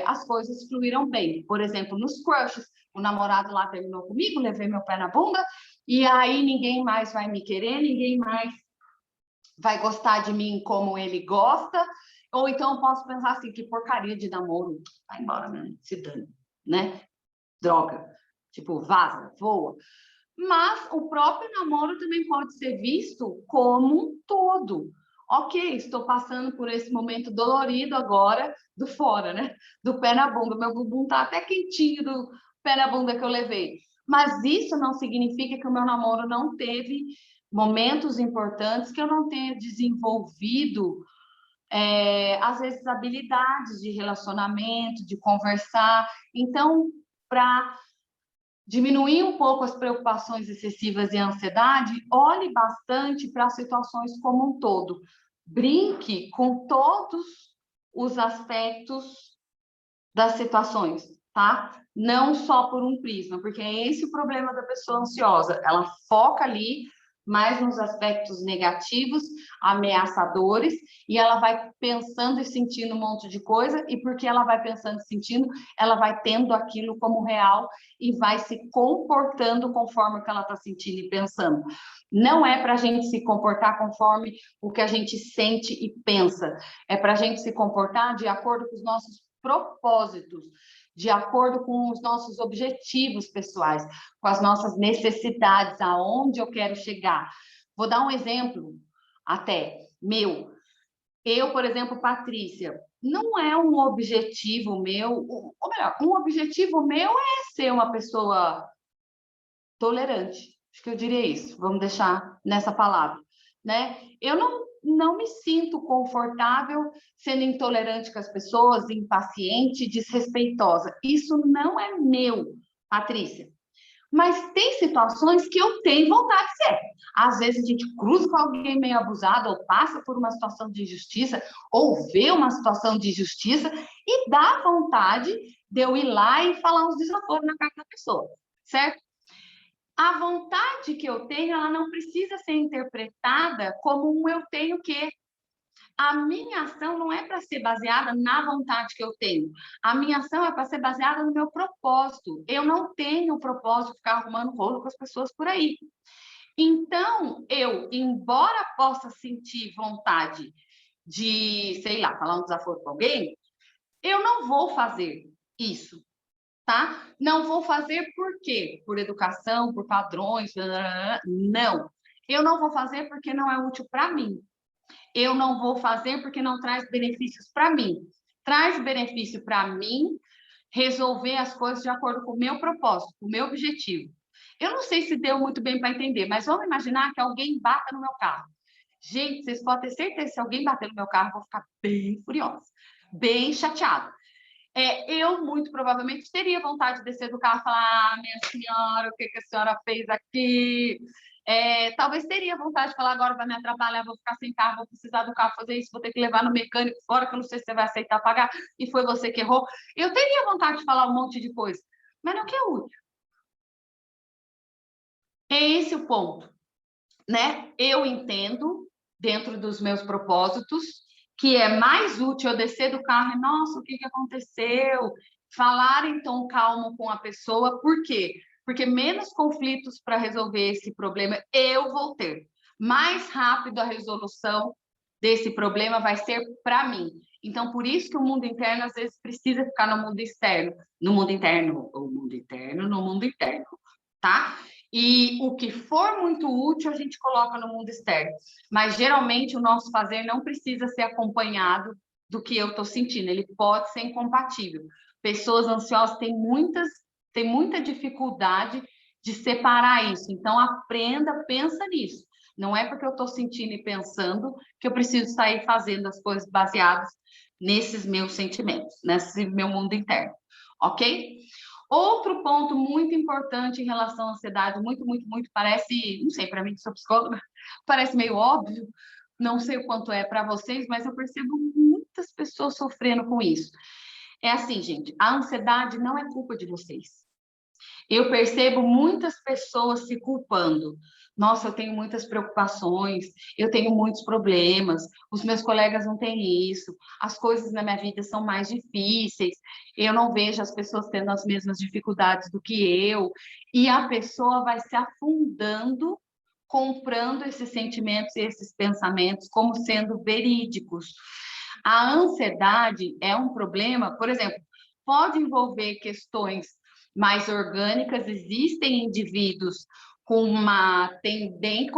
as coisas fluíram bem. Por exemplo, nos crushes, o namorado lá terminou comigo, levei meu pé na bunda, e aí ninguém mais vai me querer, ninguém mais vai gostar de mim como ele gosta, ou então eu posso pensar assim, que porcaria de namoro, vai embora, né? Se dane, né? Droga, tipo, vaza, voa. Mas o próprio namoro também pode ser visto como um todo. Ok, estou passando por esse momento dolorido agora, do fora, né? Do pé na bunda. Meu bumbum tá até quentinho do pé na bunda que eu levei. Mas isso não significa que o meu namoro não teve momentos importantes, que eu não tenha desenvolvido, às vezes, habilidades de relacionamento, de conversar. Então, para diminuir um pouco as preocupações excessivas e a ansiedade, olhe bastante para as situações como um todo. Brinque com todos os aspectos das situações, tá? Não só por um prisma, porque é esse o problema da pessoa ansiosa. Ela foca ali mais nos aspectos negativos, ameaçadores, e ela vai pensando e sentindo um monte de coisa, e porque ela vai pensando e sentindo, ela vai tendo aquilo como real e vai se comportando conforme o que ela está sentindo e pensando. Não é para a gente se comportar conforme o que a gente sente e pensa, é para a gente se comportar de acordo com os nossos propósitos, de acordo com os nossos objetivos pessoais, com as nossas necessidades, aonde eu quero chegar. Vou dar um exemplo até meu. Eu, por exemplo, Patrícia, não é um objetivo meu, ou melhor, um objetivo meu é ser uma pessoa tolerante. Acho que eu diria isso. Vamos deixar nessa palavra, né? Eu não me sinto confortável sendo intolerante com as pessoas, impaciente, desrespeitosa. Isso não é meu, Patrícia. Mas tem situações que eu tenho vontade de ser. Às vezes a gente cruza com alguém meio abusado, ou passa por uma situação de injustiça, ou vê uma situação de injustiça, e dá vontade de eu ir lá e falar uns desaforos na cara da pessoa, certo? A vontade que eu tenho, ela não precisa ser interpretada como um eu tenho que. A minha ação não é para ser baseada na vontade que eu tenho. A minha ação é para ser baseada no meu propósito. Eu não tenho o propósito de ficar arrumando rolo com as pessoas por aí. Então, eu, embora possa sentir vontade de, sei lá, falar um desaforo com alguém, eu não vou fazer isso, tá? Não vou fazer por quê? Por educação, por padrões, não. Eu não vou fazer porque não é útil para mim. Eu não vou fazer porque não traz benefícios para mim. Traz benefício para mim resolver as coisas de acordo com o meu propósito, com o meu objetivo. Eu não sei se deu muito bem para entender, mas vamos imaginar que alguém bata no meu carro. Gente, vocês podem ter certeza que se alguém bater no meu carro, eu vou ficar bem furiosa, bem chateada. Eu, muito provavelmente, teria vontade de descer do carro e falar: ah, minha senhora, o que a senhora fez aqui? Talvez teria vontade de falar: agora vai me atrapalhar, vou ficar sem carro, vou precisar do carro fazer isso, vou ter que levar no mecânico fora, que eu não sei se você vai aceitar pagar, e foi você que errou. Eu teria vontade de falar um monte de coisa, mas não que é útil. É esse o ponto, né? Eu entendo, dentro dos meus propósitos, que é mais útil eu descer do carro e, nossa, o que aconteceu? Falar em tom calmo com a pessoa, por quê? Porque menos conflitos para resolver esse problema eu vou ter. Mais rápido a resolução desse problema vai ser para mim. Então, por isso que o mundo interno, às vezes, precisa ficar no mundo externo. No mundo interno, o mundo interno, no mundo interno, tá? E o que for muito útil, a gente coloca no mundo externo. Mas, geralmente, o nosso fazer não precisa ser acompanhado do que eu estou sentindo. Ele pode ser incompatível. Pessoas ansiosas têm muita dificuldade de separar isso. Então, aprenda, pensa nisso. Não é porque eu estou sentindo e pensando que eu preciso sair fazendo as coisas baseadas nesses meus sentimentos, nesse meu mundo interno. Ok? Outro ponto muito importante em relação à ansiedade, muito, parece, não sei, para mim que sou psicóloga, parece meio óbvio, não sei o quanto é para vocês, mas eu percebo muitas pessoas sofrendo com isso. É assim, gente, a ansiedade não é culpa de vocês. Eu percebo muitas pessoas se culpando. Nossa, eu tenho muitas preocupações, eu tenho muitos problemas, os meus colegas não têm isso, as coisas na minha vida são mais difíceis, eu não vejo as pessoas tendo as mesmas dificuldades do que eu, e a pessoa vai se afundando, comprando esses sentimentos e esses pensamentos como sendo verídicos. A ansiedade é um problema, por exemplo, pode envolver questões mais orgânicas, existem indivíduos com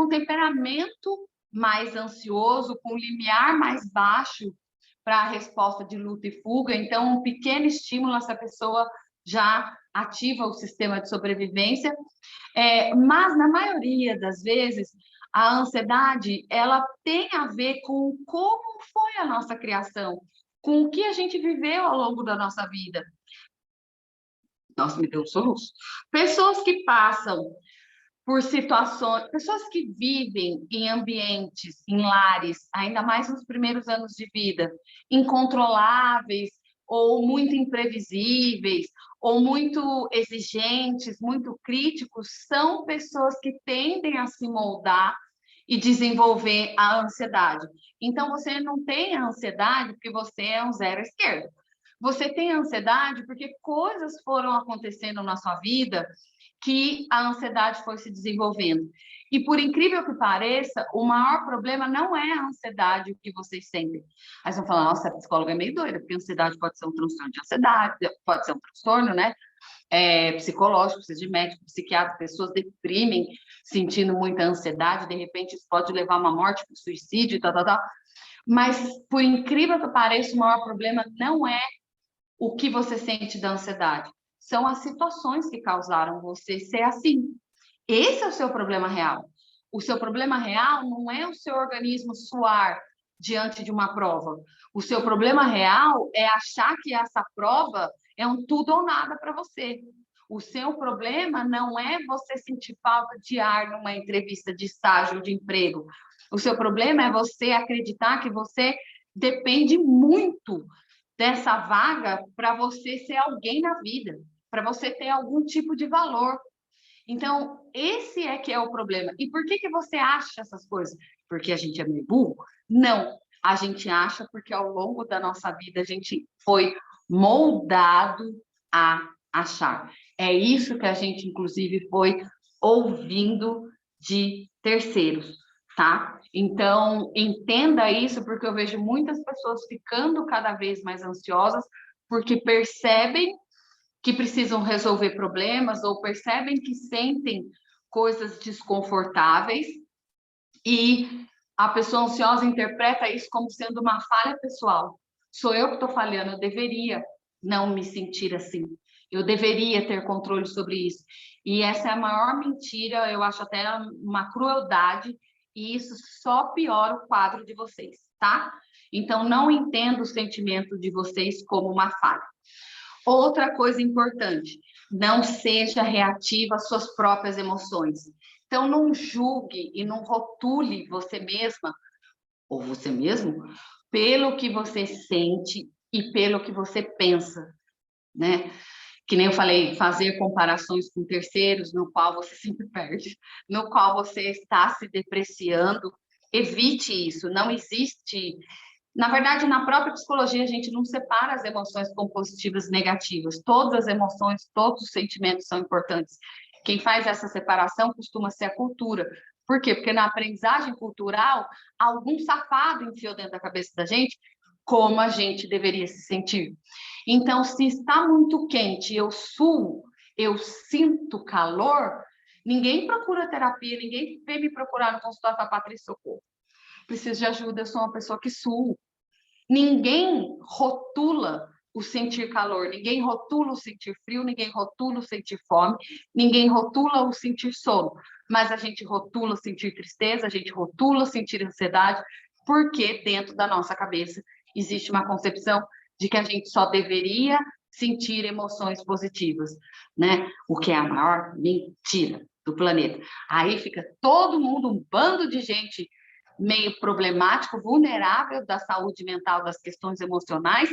temperamento mais ansioso, com limiar mais baixo para a resposta de luta e fuga, então um pequeno estímulo, essa pessoa já ativa o sistema de sobrevivência, mas na maioria das vezes a ansiedade ela tem a ver com como foi a nossa criação, com o que a gente viveu ao longo da nossa vida. Nossa, me deu um soluço. Pessoas que passam por situações, pessoas que vivem em ambientes, em lares, ainda mais nos primeiros anos de vida, incontroláveis ou muito imprevisíveis, ou muito exigentes, muito críticos, são pessoas que tendem a se moldar e desenvolver a ansiedade. Então, você não tem a ansiedade porque você é um zero à esquerda. Você tem ansiedade porque coisas foram acontecendo na sua vida que a ansiedade foi se desenvolvendo. E por incrível que pareça, o maior problema não é a ansiedade, o que vocês sentem. Aí vocês vão falar, nossa, a psicóloga é meio doida, porque a ansiedade pode ser um transtorno de ansiedade, pode ser um transtorno, né? Psicológico, precisa de médico, psiquiatra, pessoas deprimem sentindo muita ansiedade, de repente isso pode levar a uma morte, para suicídio e tal, tal, tal. Mas, por incrível que pareça, o maior problema não é o que você sente da ansiedade, são as situações que causaram você ser assim. Esse é o seu problema real. O seu problema real não é o seu organismo suar diante de uma prova. O seu problema real é achar que essa prova é um tudo ou nada para você. O seu problema não é você sentir falta de ar numa entrevista de estágio de emprego. O seu problema é você acreditar que você depende muito dessa vaga para você ser alguém na vida, para você ter algum tipo de valor. Então, esse é que é o problema. E por que você acha essas coisas? Porque a gente é meio burro? Não. A gente acha porque ao longo da nossa vida a gente foi moldado a achar. É isso que a gente, inclusive, foi ouvindo de terceiros, tá? Então, entenda isso, porque eu vejo muitas pessoas ficando cada vez mais ansiosas porque percebem que precisam resolver problemas ou percebem que sentem coisas desconfortáveis e a pessoa ansiosa interpreta isso como sendo uma falha pessoal. Sou eu que estou falhando, eu deveria não me sentir assim. Eu deveria ter controle sobre isso. E essa é a maior mentira, eu acho até uma crueldade, e isso só piora o quadro de vocês, tá? Então, não entendo o sentimento de vocês como uma falha. Outra coisa importante, não seja reativa às suas próprias emoções. Então, não julgue e não rotule você mesma ou você mesmo pelo que você sente e pelo que você pensa, né? Que nem eu falei, fazer comparações com terceiros, no qual você sempre perde, no qual você está se depreciando, evite isso, não existe. Na verdade, na própria psicologia, a gente não separa as emoções como positivas e negativas. Todas as emoções, todos os sentimentos são importantes. Quem faz essa separação costuma ser a cultura. Por quê? Porque na aprendizagem cultural, algum safado enfiou dentro da cabeça da gente como a gente deveria se sentir. Então, se está muito quente, eu suo, eu sinto calor, ninguém procura terapia, ninguém vem me procurar no consultório para Patrícia, socorro. Preciso de ajuda, eu sou uma pessoa que suo. Ninguém rotula o sentir calor, ninguém rotula o sentir frio, ninguém rotula o sentir fome, ninguém rotula o sentir sono, mas a gente rotula o sentir tristeza, a gente rotula o sentir ansiedade, porque dentro da nossa cabeça existe uma concepção de que a gente só deveria sentir emoções positivas, né? O que é a maior mentira do planeta. Aí fica todo mundo, um bando de gente meio problemático, vulnerável da saúde mental, das questões emocionais,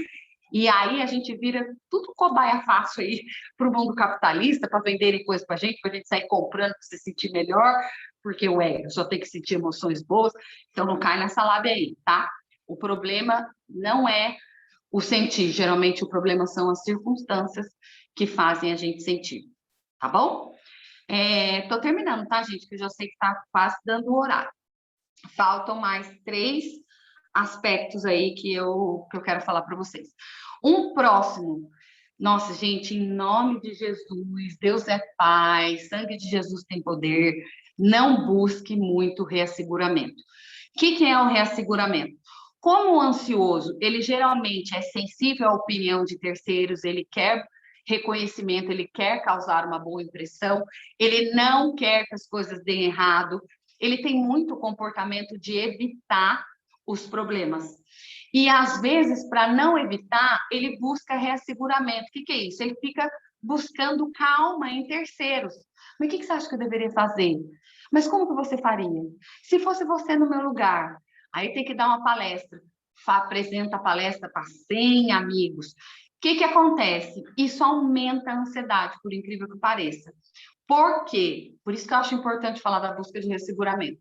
e aí a gente vira tudo cobaia fácil aí para o mundo capitalista, para venderem coisas para a gente sair comprando para se sentir melhor, porque, eu só tenho que sentir emoções boas, então não cai nessa lábia aí, tá? O problema não é o sentir, geralmente o problema são as circunstâncias que fazem a gente sentir, tá bom? Tô terminando, tá, gente? Que eu já sei que tá quase dando o horário. Faltam mais 3 aspectos aí que eu quero falar para vocês. Um próximo, nossa, gente, em nome de Jesus, Deus é Pai, sangue de Jesus tem poder, não busque muito reasseguramento. O que é o reasseguramento? Como o ansioso, ele geralmente é sensível à opinião de terceiros, ele quer reconhecimento, ele quer causar uma boa impressão, ele não quer que as coisas deem errado, ele tem muito comportamento de evitar os problemas. E, às vezes, para não evitar, ele busca reasseguramento. O que é isso? Ele fica buscando calma em terceiros. Mas o que você acha que eu deveria fazer? Mas como que você faria? Se fosse você no meu lugar, aí tem que dar uma palestra. Apresenta a palestra para 100 amigos. O que acontece? Isso aumenta a ansiedade, por incrível que pareça. Por quê? Por isso que eu acho importante falar da busca de reasseguramento.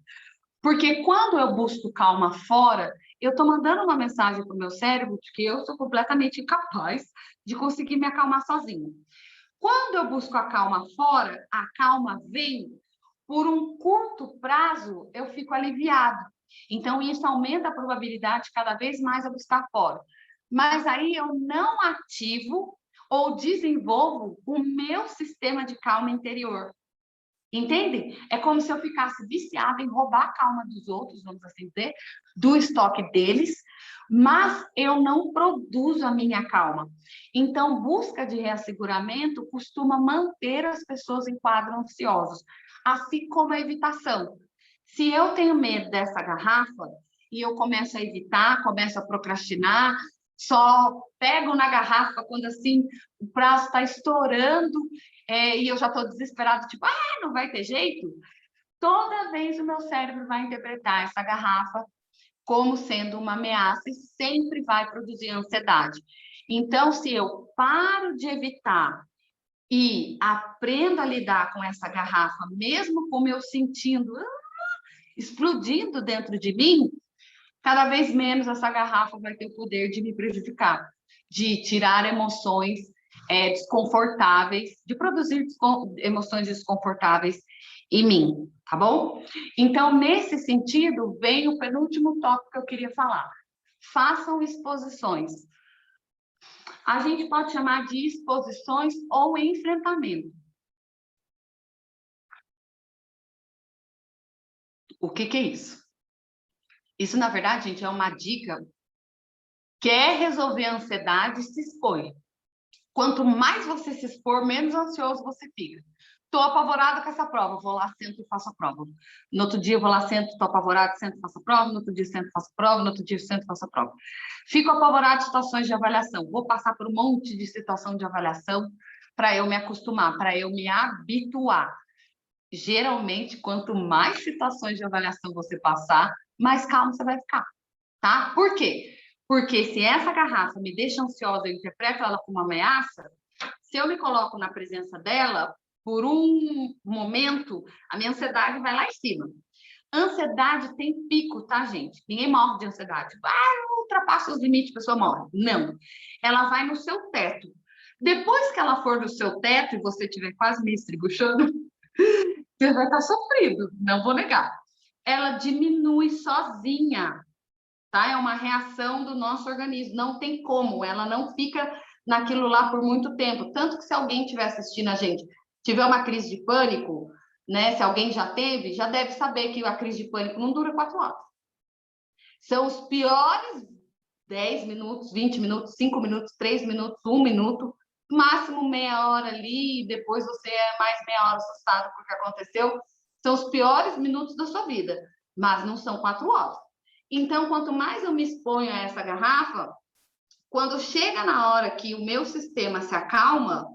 Porque quando eu busco calma fora, eu estou mandando uma mensagem para o meu cérebro de que eu sou completamente incapaz de conseguir me acalmar sozinho. Quando eu busco a calma fora, a calma vem, por um curto prazo, eu fico aliviado. Então, isso aumenta a probabilidade cada vez mais eu buscar fora. Mas aí eu não ativo ou desenvolvo o meu sistema de calma interior. Entende? É como se eu ficasse viciada em roubar a calma dos outros, vamos assim dizer, do estoque deles, mas eu não produzo a minha calma. Então, busca de reasseguramento costuma manter as pessoas em quadros ansiosos, assim como a evitação. Se eu tenho medo dessa garrafa e eu começo a evitar, começo a procrastinar, só pego na garrafa quando assim o prazo está estourando e eu já estou desesperada, tipo, não vai ter jeito. Toda vez o meu cérebro vai interpretar essa garrafa como sendo uma ameaça e sempre vai produzir ansiedade. Então, se eu paro de evitar e aprendo a lidar com essa garrafa, mesmo com eu sentindo explodindo dentro de mim, cada vez menos essa garrafa vai ter o poder de me prejudicar, de tirar emoções desconfortáveis, de produzir emoções desconfortáveis em mim, tá bom? Então, nesse sentido, vem o penúltimo tópico que eu queria falar. Façam exposições. A gente pode chamar de exposições ou enfrentamento. O que é isso? Isso, na verdade, gente, é uma dica. Quer resolver a ansiedade, se expõe. Quanto mais você se expor, menos ansioso você fica. Estou apavorada com essa prova, vou lá, sento e faço a prova. No outro dia, vou lá, sento, estou apavorada, sento e faço a prova. No outro dia, sento e faço a prova. No outro dia, sento e faço a prova. Fico apavorada de situações de avaliação. Vou passar por um monte de situação de avaliação para eu me acostumar, para eu me habituar. Geralmente, quanto mais situações de avaliação você passar, mais calmo você vai ficar, tá? Por quê? Porque se essa garrafa me deixa ansiosa, eu interpreto ela como uma ameaça, se eu me coloco na presença dela, por um momento, a minha ansiedade vai lá em cima. Ansiedade tem pico, tá, gente? Ninguém morre de ansiedade. Ultrapassa os limites, a pessoa morre. Não. Ela vai no seu teto. Depois que ela for no seu teto e você estiver quase me estribuchando, você vai estar sofrido, não vou negar. Ela diminui sozinha. Tá? É uma reação do nosso organismo, não tem como, ela não fica naquilo lá por muito tempo. Tanto que se alguém estiver assistindo a gente, tiver uma crise de pânico, né? Se alguém já teve, já deve saber que a crise de pânico não dura 4 horas. São os piores 10 minutos, 20 minutos, 5 minutos, 3 minutos, 1 minuto, máximo meia hora ali, e depois você é mais meia hora assustado porque aconteceu. São os piores minutos da sua vida, mas não são 4 horas. Então, quanto mais eu me exponho a essa garrafa, quando chega na hora que o meu sistema se acalma,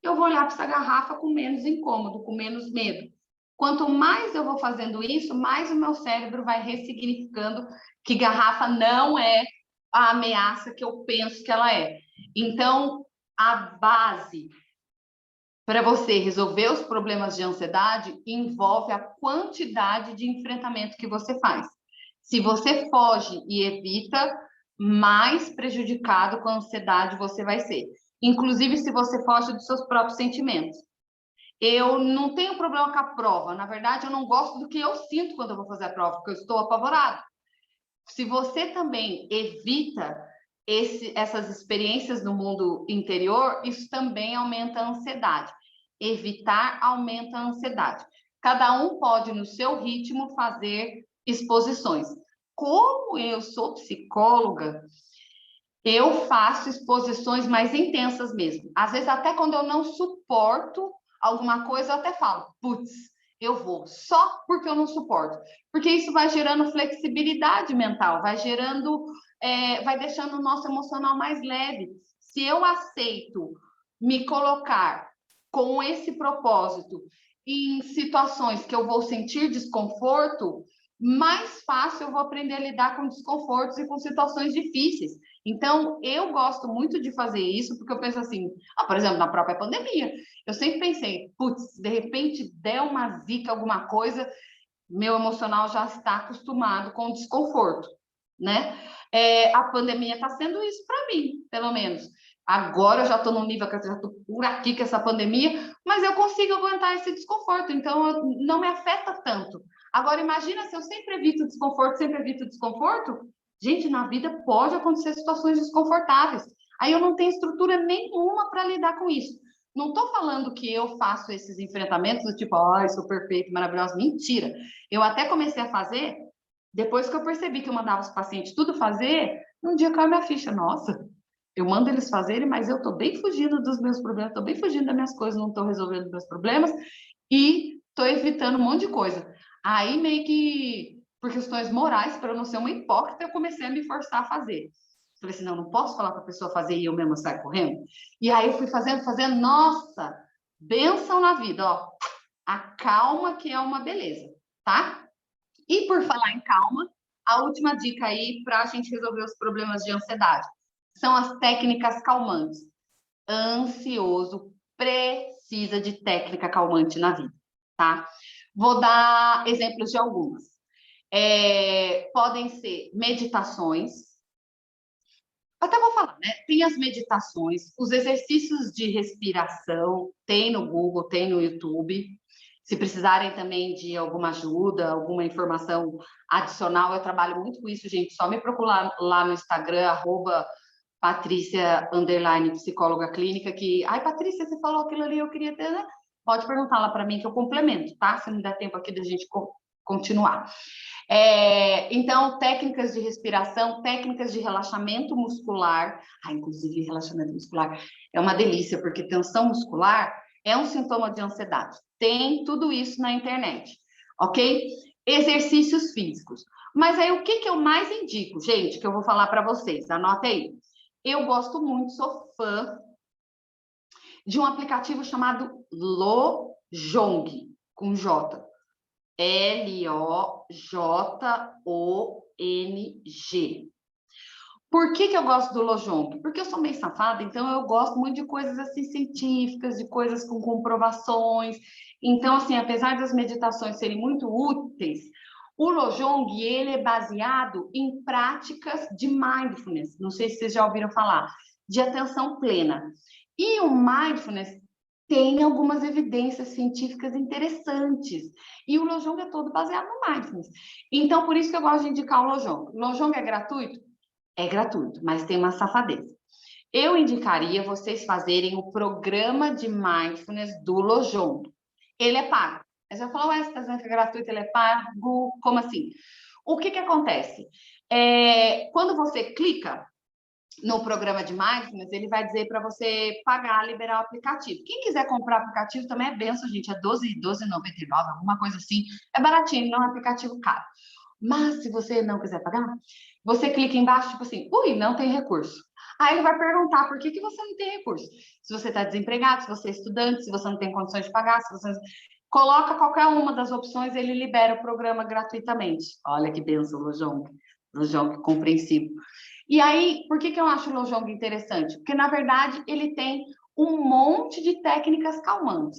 eu vou olhar para essa garrafa com menos incômodo, com menos medo. Quanto mais eu vou fazendo isso, mais o meu cérebro vai ressignificando que garrafa não é a ameaça que eu penso que ela é. Então, a base para você resolver os problemas de ansiedade envolve a quantidade de enfrentamento que você faz. Se você foge e evita, mais prejudicado com a ansiedade você vai ser. Inclusive, se você foge dos seus próprios sentimentos. Eu não tenho problema com a prova. Na verdade, eu não gosto do que eu sinto quando eu vou fazer a prova, porque eu estou apavorado. Se você também evita essas experiências no mundo interior, isso também aumenta a ansiedade. Evitar aumenta a ansiedade. Cada um pode, no seu ritmo, fazer exposições. Como eu sou psicóloga, eu faço exposições mais intensas mesmo. Às vezes, até quando eu não suporto alguma coisa, eu até falo, putz, eu vou, só porque eu não suporto. Porque isso vai gerando flexibilidade mental, vai gerando, vai deixando o nosso emocional mais leve. Se eu aceito me colocar com esse propósito em situações que eu vou sentir desconforto, mais fácil eu vou aprender a lidar com desconfortos e com situações difíceis. Então, eu gosto muito de fazer isso, porque eu penso assim, por exemplo, na própria pandemia, eu sempre pensei, putz, de repente der uma zica, alguma coisa, meu emocional já está acostumado com o desconforto, né? A pandemia está sendo isso para mim, pelo menos. Agora eu já estou num nível que eu já estou por aqui com essa pandemia, mas eu consigo aguentar esse desconforto, então não me afeta tanto. Agora, imagina se eu sempre evito desconforto, gente, na vida pode acontecer situações desconfortáveis. Aí eu não tenho estrutura nenhuma para lidar com isso. Não estou falando que eu faço esses enfrentamentos do tipo, sou perfeito, maravilhoso. Mentira. Eu até comecei a fazer, depois que eu percebi que eu mandava os pacientes tudo fazer, um dia caiu minha ficha. Nossa, eu mando eles fazerem, mas eu estou bem fugindo dos meus problemas, estou bem fugindo das minhas coisas, não estou resolvendo meus problemas e estou evitando um monte de coisa. Aí, meio que por questões morais, para eu não ser uma hipócrita, eu comecei a me forçar a fazer. Falei assim, não posso falar para a pessoa fazer e eu mesma sair correndo. E aí eu fui fazendo, nossa, bênção na vida, ó. A calma que é uma beleza, tá? E por falar em calma, a última dica aí para a gente resolver os problemas de ansiedade são as técnicas calmantes. Ansioso precisa de técnica calmante na vida, tá? Vou dar exemplos de algumas. Podem ser meditações. Até vou falar, né? Tem as meditações, os exercícios de respiração, tem no Google, tem no YouTube. Se precisarem também de alguma ajuda, alguma informação adicional, eu trabalho muito com isso, gente. Só me procurar lá no Instagram, @Patrícia_psicóloga clínica, que, Patrícia, você falou aquilo ali, eu queria ter, né? Pode perguntar lá para mim que eu complemento, tá? Se não der tempo aqui da gente continuar. Então, técnicas de respiração, técnicas de relaxamento muscular. Inclusive, relaxamento muscular é uma delícia, porque tensão muscular é um sintoma de ansiedade. Tem tudo isso na internet, ok? Exercícios físicos. Mas aí, o que eu mais indico, gente, que eu vou falar para vocês? Anota aí. Eu gosto muito, sou fã de um aplicativo chamado Lojong, com J. Lojong. Por que eu gosto do Lojong? Porque eu sou meio safada, então eu gosto muito de coisas assim científicas, de coisas com comprovações. Então, assim, apesar das meditações serem muito úteis, o Lojong, ele é baseado em práticas de mindfulness. Não sei se vocês já ouviram falar, de atenção plena. E o mindfulness tem algumas evidências científicas interessantes. E o Lojong é todo baseado no mindfulness. Então, por isso que eu gosto de indicar o Lojong. O Lojong é gratuito? É gratuito, mas tem uma safadeza. Eu indicaria vocês fazerem o programa de mindfulness do Lojong. Ele é pago. Aí você vai falar, você está dizendo que é gratuito, ele é pago? Como assim? O que acontece? Quando você clica no programa de mindfulness, ele vai dizer para você pagar, liberar o aplicativo. Quem quiser comprar o aplicativo também é benção, gente, é R$12,99, alguma coisa assim. É baratinho, não é um aplicativo caro. Mas se você não quiser pagar, você clica embaixo, tipo assim, não tem recurso. Aí ele vai perguntar por que você não tem recurso. Se você está desempregado, se você é estudante, se você não tem condições de pagar, Coloca qualquer uma das opções, ele libera o programa gratuitamente. Olha que benção, Lojong. Lojong compreensivo. E aí, por que eu acho o Lojong interessante? Porque, na verdade, ele tem um monte de técnicas calmantes.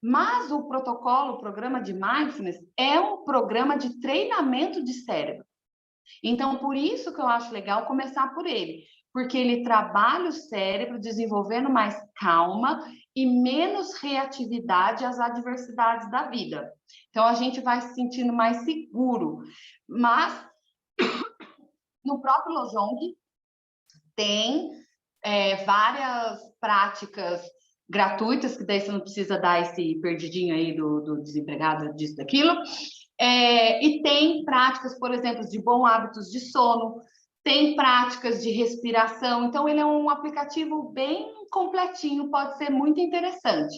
Mas o protocolo, o programa de Mindfulness, é um programa de treinamento de cérebro. Então, por isso que eu acho legal começar por ele, porque ele trabalha o cérebro desenvolvendo mais calma e menos reatividade às adversidades da vida. Então, a gente vai se sentindo mais seguro. Mas, no próprio Lojong, tem várias práticas gratuitas, que daí você não precisa dar esse perdidinho aí do desempregado, disso, daquilo. E tem práticas, por exemplo, de bons hábitos de sono, tem práticas de respiração. Então, ele é um aplicativo bem completinho, pode ser muito interessante.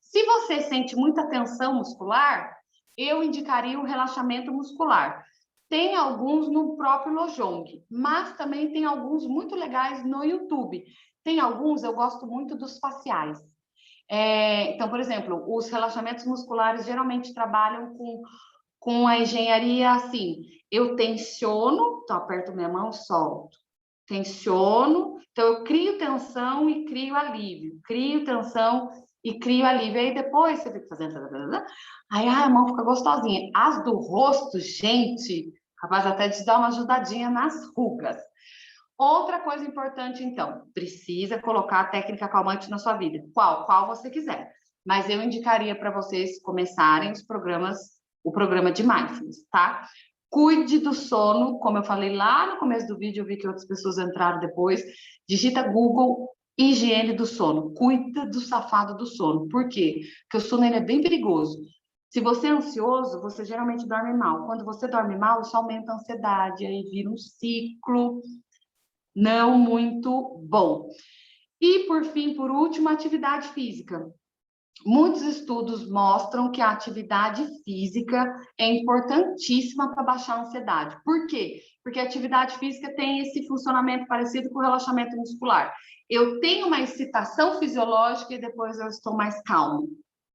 Se você sente muita tensão muscular, eu indicaria o relaxamento muscular. Tem alguns no próprio Lojong, mas também tem alguns muito legais no YouTube. Tem alguns, eu gosto muito dos faciais. Então, por exemplo, os relaxamentos musculares geralmente trabalham com a engenharia assim, eu tensiono, então aperto minha mão, solto. Tensiono, então eu crio tensão e crio alívio. Crio tensão e crio alívio. Aí depois você fica fazendo... Aí a mão fica gostosinha. As do rosto, gente, capaz até de dar uma ajudadinha nas rugas. Outra coisa importante, então, precisa colocar a técnica calmante na sua vida. Qual você quiser. Mas eu indicaria para vocês começarem o programa de Mindfulness, tá? Cuide do sono, como eu falei lá no começo do vídeo, eu vi que outras pessoas entraram depois. Digita Google higiene do sono. Cuida do safado do sono. Por quê? Porque o sono ele é bem perigoso. Se você é ansioso, você geralmente dorme mal. Quando você dorme mal, isso aumenta a ansiedade, aí vira um ciclo não muito bom. E, por fim, por último, atividade física. Muitos estudos mostram que a atividade física é importantíssima para baixar a ansiedade. Por quê? Porque a atividade física tem esse funcionamento parecido com o relaxamento muscular. Eu tenho uma excitação fisiológica e depois eu estou mais calmo,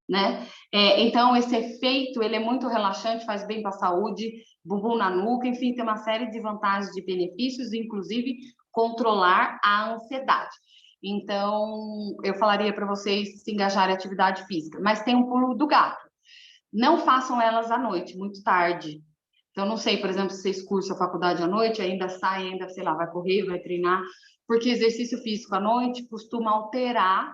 né? Então, esse efeito, ele é muito relaxante, faz bem para a saúde, bumbum na nuca, enfim, tem uma série de vantagens, de benefícios, inclusive controlar a ansiedade. Então, eu falaria para vocês se engajarem em atividade física, mas tem um pulo do gato. Não façam elas à noite, muito tarde. Então, não sei, por exemplo, se vocês cursam a faculdade à noite, ainda sai, ainda, sei lá, vai correr, vai treinar, porque exercício físico à noite costuma alterar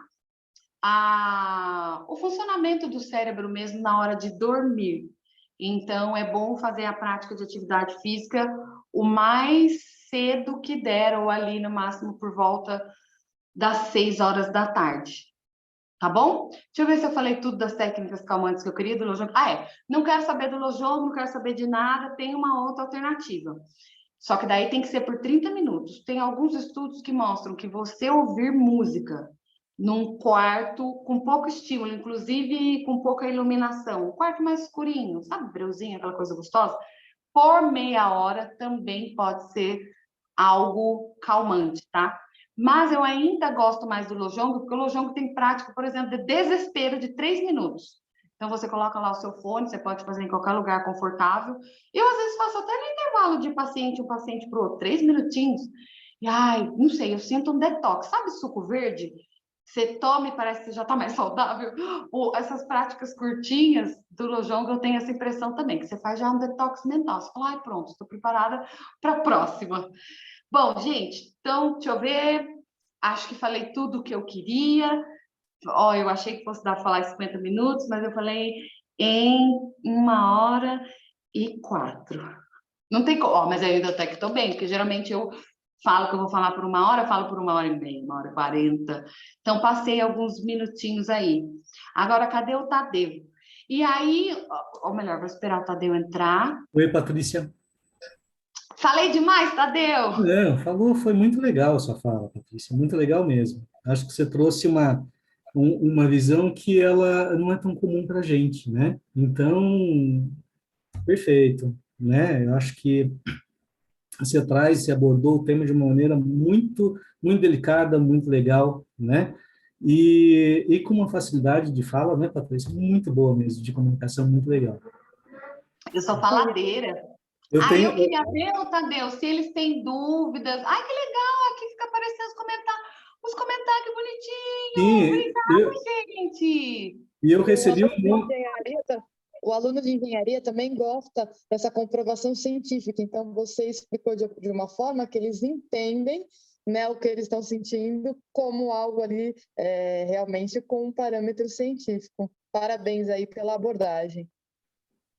o funcionamento do cérebro mesmo na hora de dormir. Então, é bom fazer a prática de atividade física o mais cedo que der, ou ali no máximo por volta das 6 horas da tarde. Tá bom? Deixa eu ver se eu falei tudo das técnicas calmantes que eu queria do Lojong. Não quero saber do Lojong, não quero saber de nada, tem uma outra alternativa. Só que daí tem que ser por 30 minutos. Tem alguns estudos que mostram que você ouvir música num quarto com pouco estímulo, inclusive com pouca iluminação, um quarto mais escurinho, sabe, breuzinho, aquela coisa gostosa, por meia hora também pode ser algo calmante, tá? Mas eu ainda gosto mais do Lojong, porque o Lojong tem prática, por exemplo, de desespero de 3 minutos. Então, você coloca lá o seu fone, você pode fazer em qualquer lugar confortável. Eu, às vezes, faço até no intervalo de um paciente para o outro, 3 minutinhos. E, não sei, eu sinto um detox. Sabe suco verde? Você toma e parece que você já está mais saudável. Essas práticas curtinhas do Lojong, eu tenho essa impressão também, que você faz já um detox mental. Você fala, pronto, estou preparada para a próxima. Bom, gente, então, deixa eu ver. Acho que falei tudo o que eu queria. Eu achei que fosse dar para falar 50 minutos, mas eu falei em 1h04. Não tem como, mas eu ainda até que estou bem, porque geralmente eu falo que eu vou falar por 1 hora, falo por 1h30, 1h40. Então, passei alguns minutinhos aí. Agora, cadê o Tadeu? E aí, ou melhor, vou esperar o Tadeu entrar. Oi, Patrícia. Falei demais, Tadeu? Não, falou, foi muito legal a sua fala, Patrícia, muito legal mesmo. Acho que você trouxe uma visão que ela não é tão comum para a gente, né? Então, perfeito, né? Eu acho que você abordou o tema de uma maneira muito, muito delicada, muito legal, né? e com uma facilidade de fala, né, Patrícia, muito boa mesmo, de comunicação muito legal. Eu sou faladeira. Eu Aí eu tenho, queria ver, ô, Tadeu, se eles têm dúvidas. Ai, que legal, aqui fica aparecendo os comentários, que bonitinho. sim, Obrigada, gente. e eu E o recebi aluno um de monte. engenharia, o aluno de engenharia também gosta dessa comprovação científica. Então, você explicou de uma forma que eles entendem, né, o que eles estão sentindo como algo ali realmente com um parâmetro científico. Parabéns aí pela abordagem.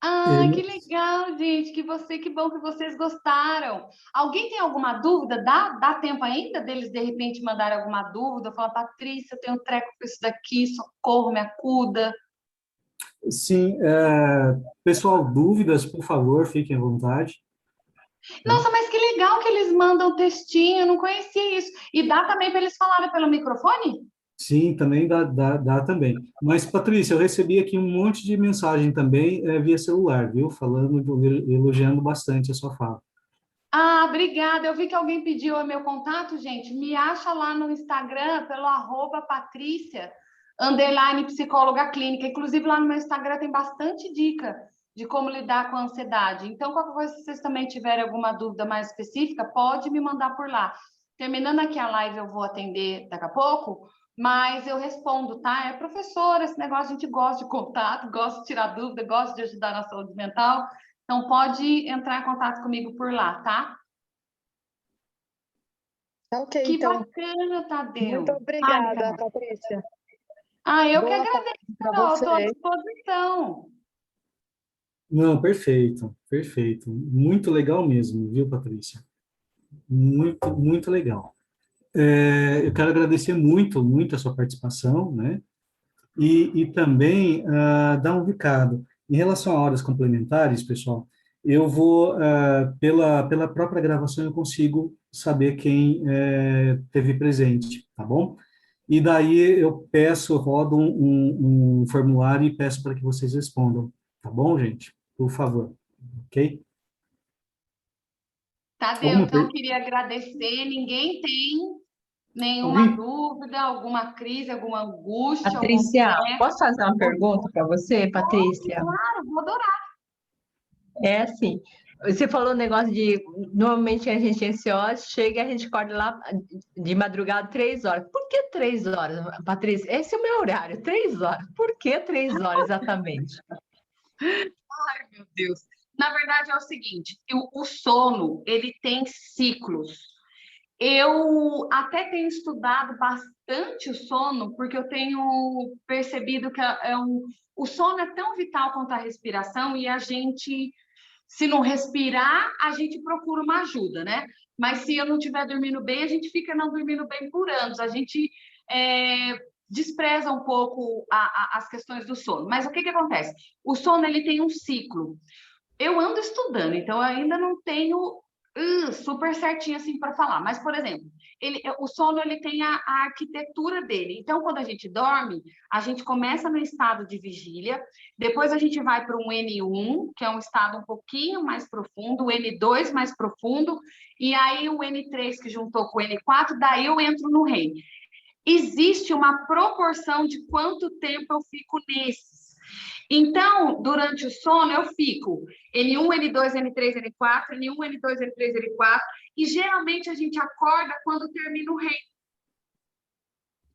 Ah, que legal, gente. Que bom que vocês gostaram. Alguém tem alguma dúvida? Dá tempo ainda deles, de repente, mandarem alguma dúvida? Falar, Patrícia, eu tenho um treco com isso daqui, socorro, me acuda. Sim, pessoal, dúvidas, por favor, fiquem à vontade. Nossa, mas que legal que eles mandam textinho, eu não conhecia isso. E dá também para eles falarem pelo microfone? Sim, também dá também. Mas, Patrícia, eu recebi aqui um monte de mensagem também via celular, viu? Falando, elogiando bastante a sua fala. Ah, obrigada. Eu vi que alguém pediu o meu contato, gente. Me acha lá no Instagram pelo @Patrícia _psicóloga clínica. Inclusive, lá no meu Instagram tem bastante dica de como lidar com a ansiedade. Então, qualquer coisa, se vocês também tiverem alguma dúvida mais específica, pode me mandar por lá. Terminando aqui a live, eu vou atender daqui a pouco, mas eu respondo, tá? É professora, esse negócio a gente gosta de contato, gosta de tirar dúvida, gosta de ajudar na saúde mental. Então, pode entrar em contato comigo por lá, tá? Tá ok, Que então. bacana, Tadeu. Muito obrigada, Patrícia. Eu que Boa tarde agradeço, para Carol. Estou à você. disposição. Não, perfeito, perfeito. Muito legal mesmo, viu, Patrícia? Muito, muito legal. Eu quero agradecer muito, muito a sua participação, né? E também dar um recado. Em relação a horas complementares, pessoal, eu vou, pela própria gravação, eu consigo saber quem teve presente, tá bom? E daí eu peço, rodo um formulário e peço para que vocês respondam, tá bom, gente? Por favor, ok? Tadeu, Alguma então per... eu queria agradecer. Ninguém tem nenhuma Alguém? dúvida, alguma crise, alguma angústia, algum Patrícia, treco? posso fazer uma pergunta para você, Patrícia? Claro, vou adorar. É assim, você falou o negócio de, normalmente a gente é ansiosa, chega e a gente acorda lá de madrugada 3 horas. Por que 3 horas, Patrícia? Esse é o meu horário, 3 horas. Por que 3 horas exatamente? Ai, meu Deus. Na verdade, é o seguinte, o sono, ele tem ciclos. Eu até tenho estudado bastante o sono, porque eu tenho percebido que o sono é tão vital quanto a respiração e a gente, se não respirar, a gente procura uma ajuda, né? Mas se eu não estiver dormindo bem, a gente fica não dormindo bem por anos. A gente despreza um pouco as questões do sono. Mas o que acontece? O sono, ele tem um ciclo. Eu ando estudando, então eu ainda não tenho super certinho assim para falar. Mas, por exemplo, o sono ele tem a arquitetura dele. Então, quando a gente dorme, a gente começa no estado de vigília, depois a gente vai para um N1, que é um estado um pouquinho mais profundo, o N2 mais profundo, e aí o N3 que juntou com o N4, daí eu entro no REM. Existe uma proporção de quanto tempo eu fico nesses. Então, durante o sono, eu fico N1, N2, N3, N4, N1, N2, N3, N4, e geralmente a gente acorda quando termina o REM.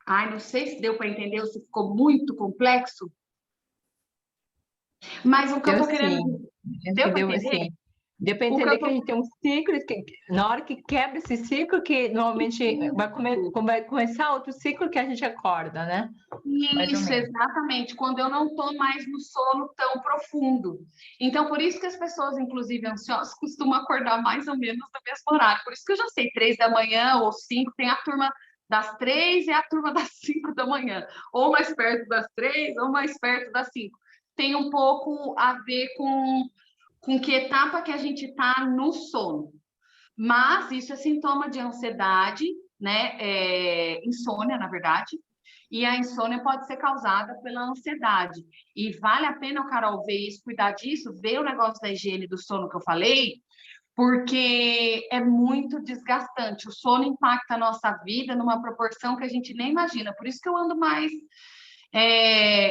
Ai, não sei se deu para entender ou se ficou muito complexo, mas o que eu Deu estou querendo sim, dizer, deu para entender? sim. Deu para O que entender eu que a gente tem um ciclo, na hora que quebra esse ciclo, que normalmente vai começar outro ciclo que a gente acorda, né? Mais ou Isso, menos. exatamente, quando eu não estou mais no sono tão profundo. Então, por isso que as pessoas, inclusive ansiosas, costumam acordar mais ou menos no mesmo horário. Por isso que eu já sei, 3 da manhã ou 5, tem a turma das 3 e a turma das 5 da manhã. Ou mais perto das 3, ou mais perto das 5. Tem um pouco a ver com que etapa que a gente está no sono. Mas isso é sintoma de ansiedade, né? Insônia, na verdade. E a insônia pode ser causada pela ansiedade. E vale a pena, Carol, ver isso, cuidar disso, ver o negócio da higiene do sono que eu falei, porque é muito desgastante. O sono impacta a nossa vida numa proporção que a gente nem imagina. Por isso que eu ando mais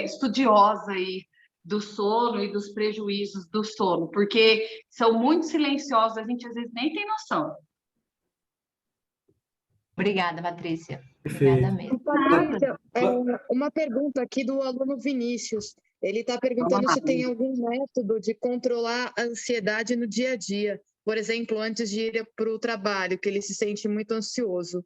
estudiosa aí do sono e dos prejuízos do sono, porque são muito silenciosos, a gente às vezes nem tem noção. Obrigada, Patrícia. Perfeito. Obrigada mesmo. Patrícia, uma pergunta aqui do aluno Vinícius. Ele está perguntando se tem algum método de controlar a ansiedade no dia a dia. Por exemplo, antes de ir para o trabalho, que ele se sente muito ansioso.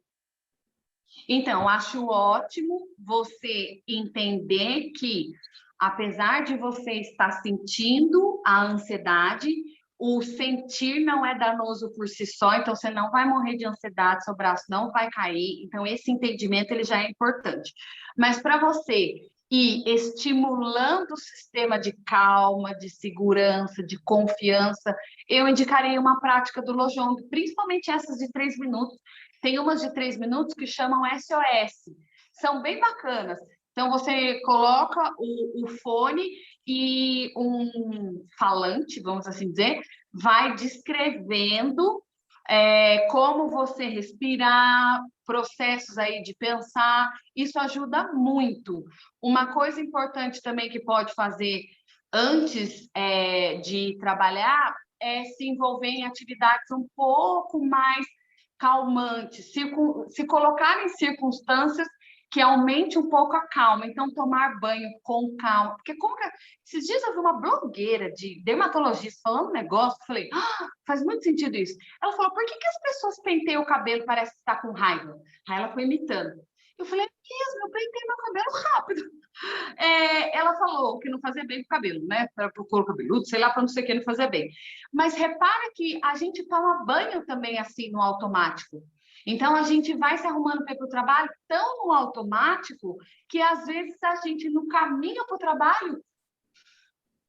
Então, acho ótimo você entender que, apesar de você estar sentindo a ansiedade, o sentir não é danoso por si só, então você não vai morrer de ansiedade, seu braço não vai cair. Então, esse entendimento ele já é importante. Mas para você ir estimulando o sistema de calma, de segurança, de confiança, eu indicaria uma prática do Lojong, principalmente essas de 3 minutos. Tem umas de 3 minutos que chamam SOS. São bem bacanas. Então, você coloca o fone e um falante, vamos assim dizer, vai descrevendo como você respirar, processos aí de pensar. Isso ajuda muito. Uma coisa importante também que pode fazer antes de trabalhar é se envolver em atividades um pouco mais calmantes, se colocar em circunstâncias que aumente um pouco a calma. Então, tomar banho com calma. Porque esses dias eu vi uma blogueira de dermatologista falando um negócio, eu falei, faz muito sentido isso. Ela falou, por que as pessoas penteiam o cabelo e parece que está com raiva? Aí ela foi imitando. Eu falei, eu pentei meu cabelo rápido. Ela falou que não fazia bem para o cabelo, né? Para o couro cabeludo, sei lá, para não sei o que não fazia bem. Mas repara que a gente toma banho também assim no automático. Então, a gente vai se arrumando para ir para o trabalho tão no automático que, às vezes, a gente, no caminho para o trabalho,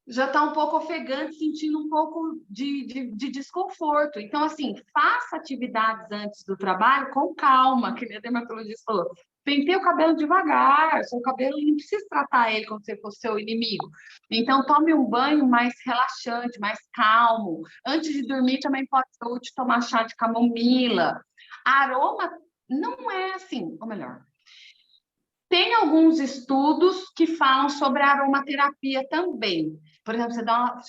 já está um pouco ofegante, sentindo um pouco de desconforto. Então, assim, faça atividades antes do trabalho com calma, que nem a dermatologista falou. Penteie o cabelo devagar, seu cabelo não precisa tratar ele como se fosse seu inimigo. Então, tome um banho mais relaxante, mais calmo. Antes de dormir, também pode ser útil tomar chá de camomila. Aroma não é assim, ou melhor, tem alguns estudos que falam sobre a aromaterapia também. Por exemplo, você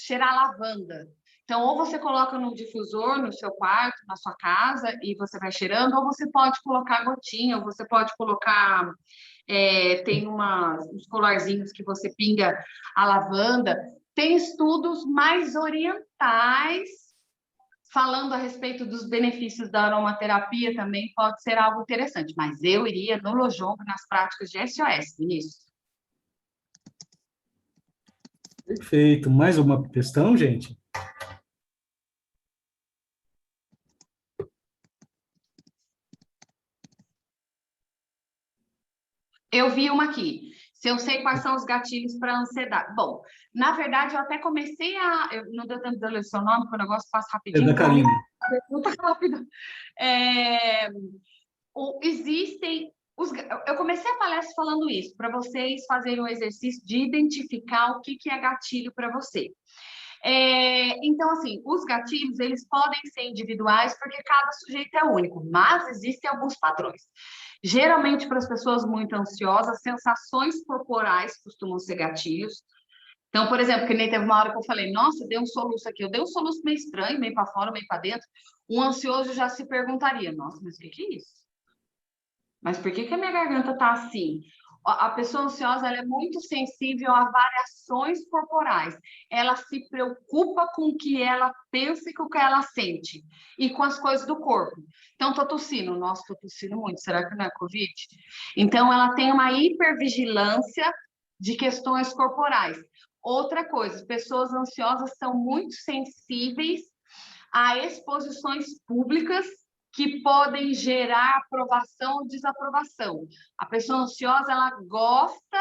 cheirar lavanda. Então, ou você coloca num difusor no seu quarto, na sua casa, e você vai cheirando, ou você pode colocar gotinha, ou você pode colocar... tem uns colarzinhos que você pinga a lavanda. Tem estudos mais orientais falando a respeito dos benefícios da aromaterapia também pode ser algo interessante, mas eu iria no Lojong nas práticas de SOS, Vinícius. Perfeito. Mais uma questão, gente? Eu vi uma aqui. Se eu sei quais são os gatilhos para ansiedade. Bom, na verdade, eu até comecei não deu tempo de ler o seu nome, porque o negócio passa rapidinho. É da Karina. Muito rápido. Eu comecei a palestra falando isso, para vocês fazerem um exercício de identificar o que é gatilho para você. Então, assim, os gatilhos, eles podem ser individuais, porque cada sujeito é único, mas existem alguns padrões. Geralmente, para as pessoas muito ansiosas, sensações corporais costumam ser gatilhos. Então, por exemplo, que nem teve uma hora que eu falei, nossa, dei um soluço aqui. Eu dei um soluço meio estranho, meio para fora, meio para dentro. Um ansioso já se perguntaria, nossa, mas o que é isso? Mas por que a minha garganta está assim? A pessoa ansiosa ela é muito sensível a variações corporais. Ela se preocupa com o que ela pensa e com o que ela sente. E com as coisas do corpo. Então, estou tossindo. Nossa, estou tossindo muito. Será que não é Covid? Então, ela tem uma hipervigilância de questões corporais. Outra coisa, pessoas ansiosas são muito sensíveis a exposições públicas que podem gerar aprovação ou desaprovação. A pessoa ansiosa, ela gosta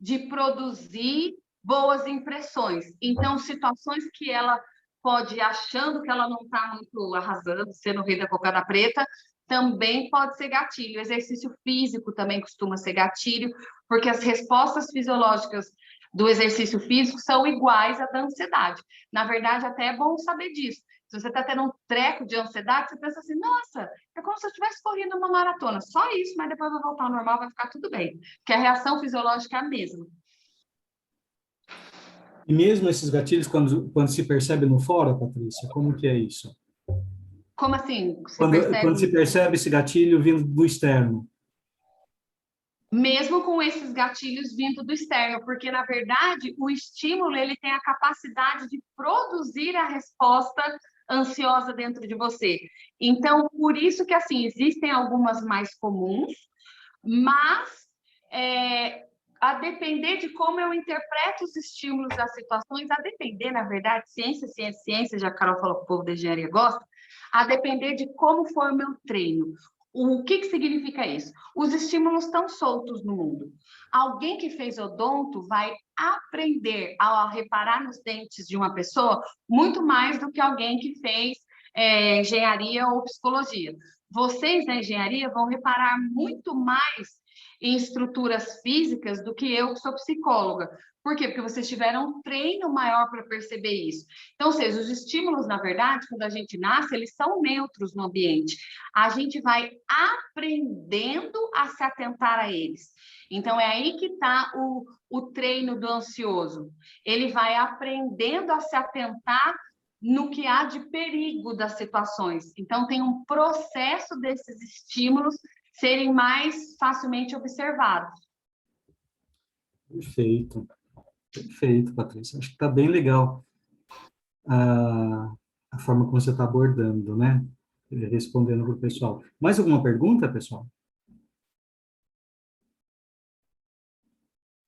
de produzir boas impressões. Então, situações que ela pode ir achando que ela não está muito arrasando, sendo o rei da cocada preta, também pode ser gatilho. O exercício físico também costuma ser gatilho, porque as respostas fisiológicas do exercício físico são iguais à da ansiedade. Na verdade, até é bom saber disso. Se você está tendo um treco de ansiedade, você pensa assim, nossa, é como se eu estivesse correndo uma maratona. Só isso, mas depois vai voltar ao normal, vai ficar tudo bem. Porque a reação fisiológica é a mesma. E mesmo esses gatilhos, quando se percebe no fora, Patrícia, como que é isso? Como assim? Você Quando se percebe esse gatilho vindo do externo? Mesmo com esses gatilhos vindo do externo, porque, na verdade, o estímulo ele tem a capacidade de produzir a resposta ansiosa dentro de você. Então, por isso que, assim, existem algumas mais comuns, mas a depender de como eu interpreto os estímulos das situações, a depender, na verdade, ciência, já que a Carol falou que o povo da engenharia gosta, a depender de como for o meu treino. O que significa isso? Os estímulos estão soltos no mundo. Alguém que fez odonto vai aprender a reparar nos dentes de uma pessoa muito mais do que alguém que fez engenharia ou psicologia. Vocês, na engenharia, vão reparar muito mais em estruturas físicas do que eu, que sou psicóloga. Por quê? Porque vocês tiveram um treino maior para perceber isso. Então, ou seja, os estímulos, na verdade, quando a gente nasce, eles são neutros no ambiente. A gente vai aprendendo a se atentar a eles. Então, é aí que está o treino do ansioso. Ele vai aprendendo a se atentar no que há de perigo das situações. Então, tem um processo desses estímulos serem mais facilmente observados. Perfeito. Perfeito, Patrícia. Acho que está bem legal a forma como você está abordando, né? Respondendo para o pessoal. Mais alguma pergunta, pessoal?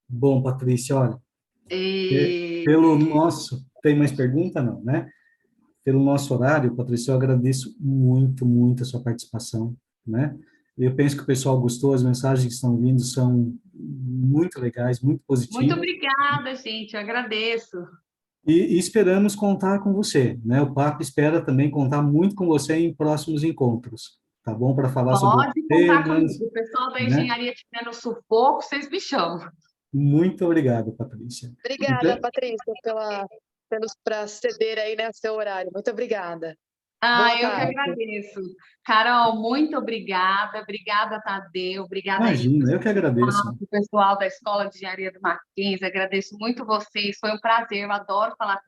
Bom, Patrícia, olha, pelo nosso... Tem mais pergunta? Não, né? Pelo nosso horário, Patrícia, eu agradeço muito, muito a sua participação, né? Eu penso que o pessoal gostou, as mensagens que estão vindo são muito legais, muito positivas. Muito obrigada, gente, eu agradeço. E esperamos contar com você, né? O PAP espera também contar muito com você em próximos encontros, tá bom? Para falar sobre Pode contar temas, comigo. O pessoal da né? engenharia tiver sufoco, vocês me chamam. Muito obrigado, Patrícia. Obrigada, Patrícia, para ceder aí, né, seu horário. Muito obrigada. Ah, eu que agradeço. Carol, muito obrigada. Obrigada, Tadeu. Obrigada aí. Imagina, eu que agradeço. O pessoal da Escola de Engenharia do Mackenzie. Agradeço muito vocês. Foi um prazer. Eu adoro falar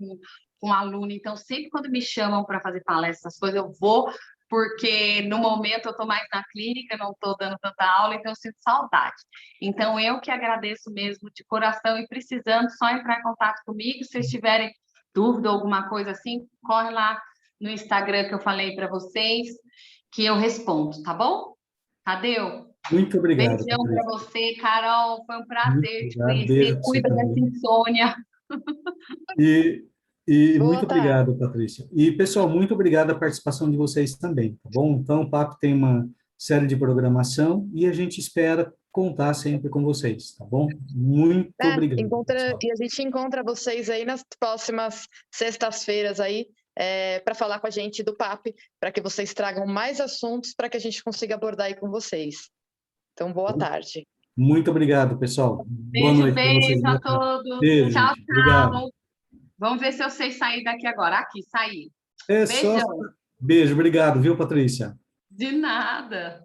com aluno. Então, sempre quando me chamam para fazer palestras, essas coisas, eu vou, porque no momento eu estou mais na clínica, não estou dando tanta aula, então eu sinto saudade. Então, eu que agradeço mesmo de coração e precisando, só entrar em contato comigo. Se vocês tiverem dúvida ou alguma coisa assim, corre lá no Instagram que eu falei para vocês, que eu respondo, tá bom? Tadeu? Muito obrigado. Beijão para você, Carol. Foi um prazer te conhecer. Beijo Cuida dessa insônia. E muito obrigado, Patrícia. E, pessoal, muito obrigado a participação de vocês também, tá bom? Então, o PAP tem uma série de programação e a gente espera contar sempre com vocês, tá bom? Muito obrigado. E a gente encontra vocês aí nas próximas sextas-feiras aí, para falar com a gente do PAP, para que vocês tragam mais assuntos para que a gente consiga abordar aí com vocês. Então, boa tarde. Muito obrigado, pessoal. Boa noite para vocês. Beijo a todos. Beijo. Tchau, tchau. Obrigado. Vamos ver se eu sei sair daqui agora. Aqui, saí. Beijo, obrigado, viu, Patrícia? De nada.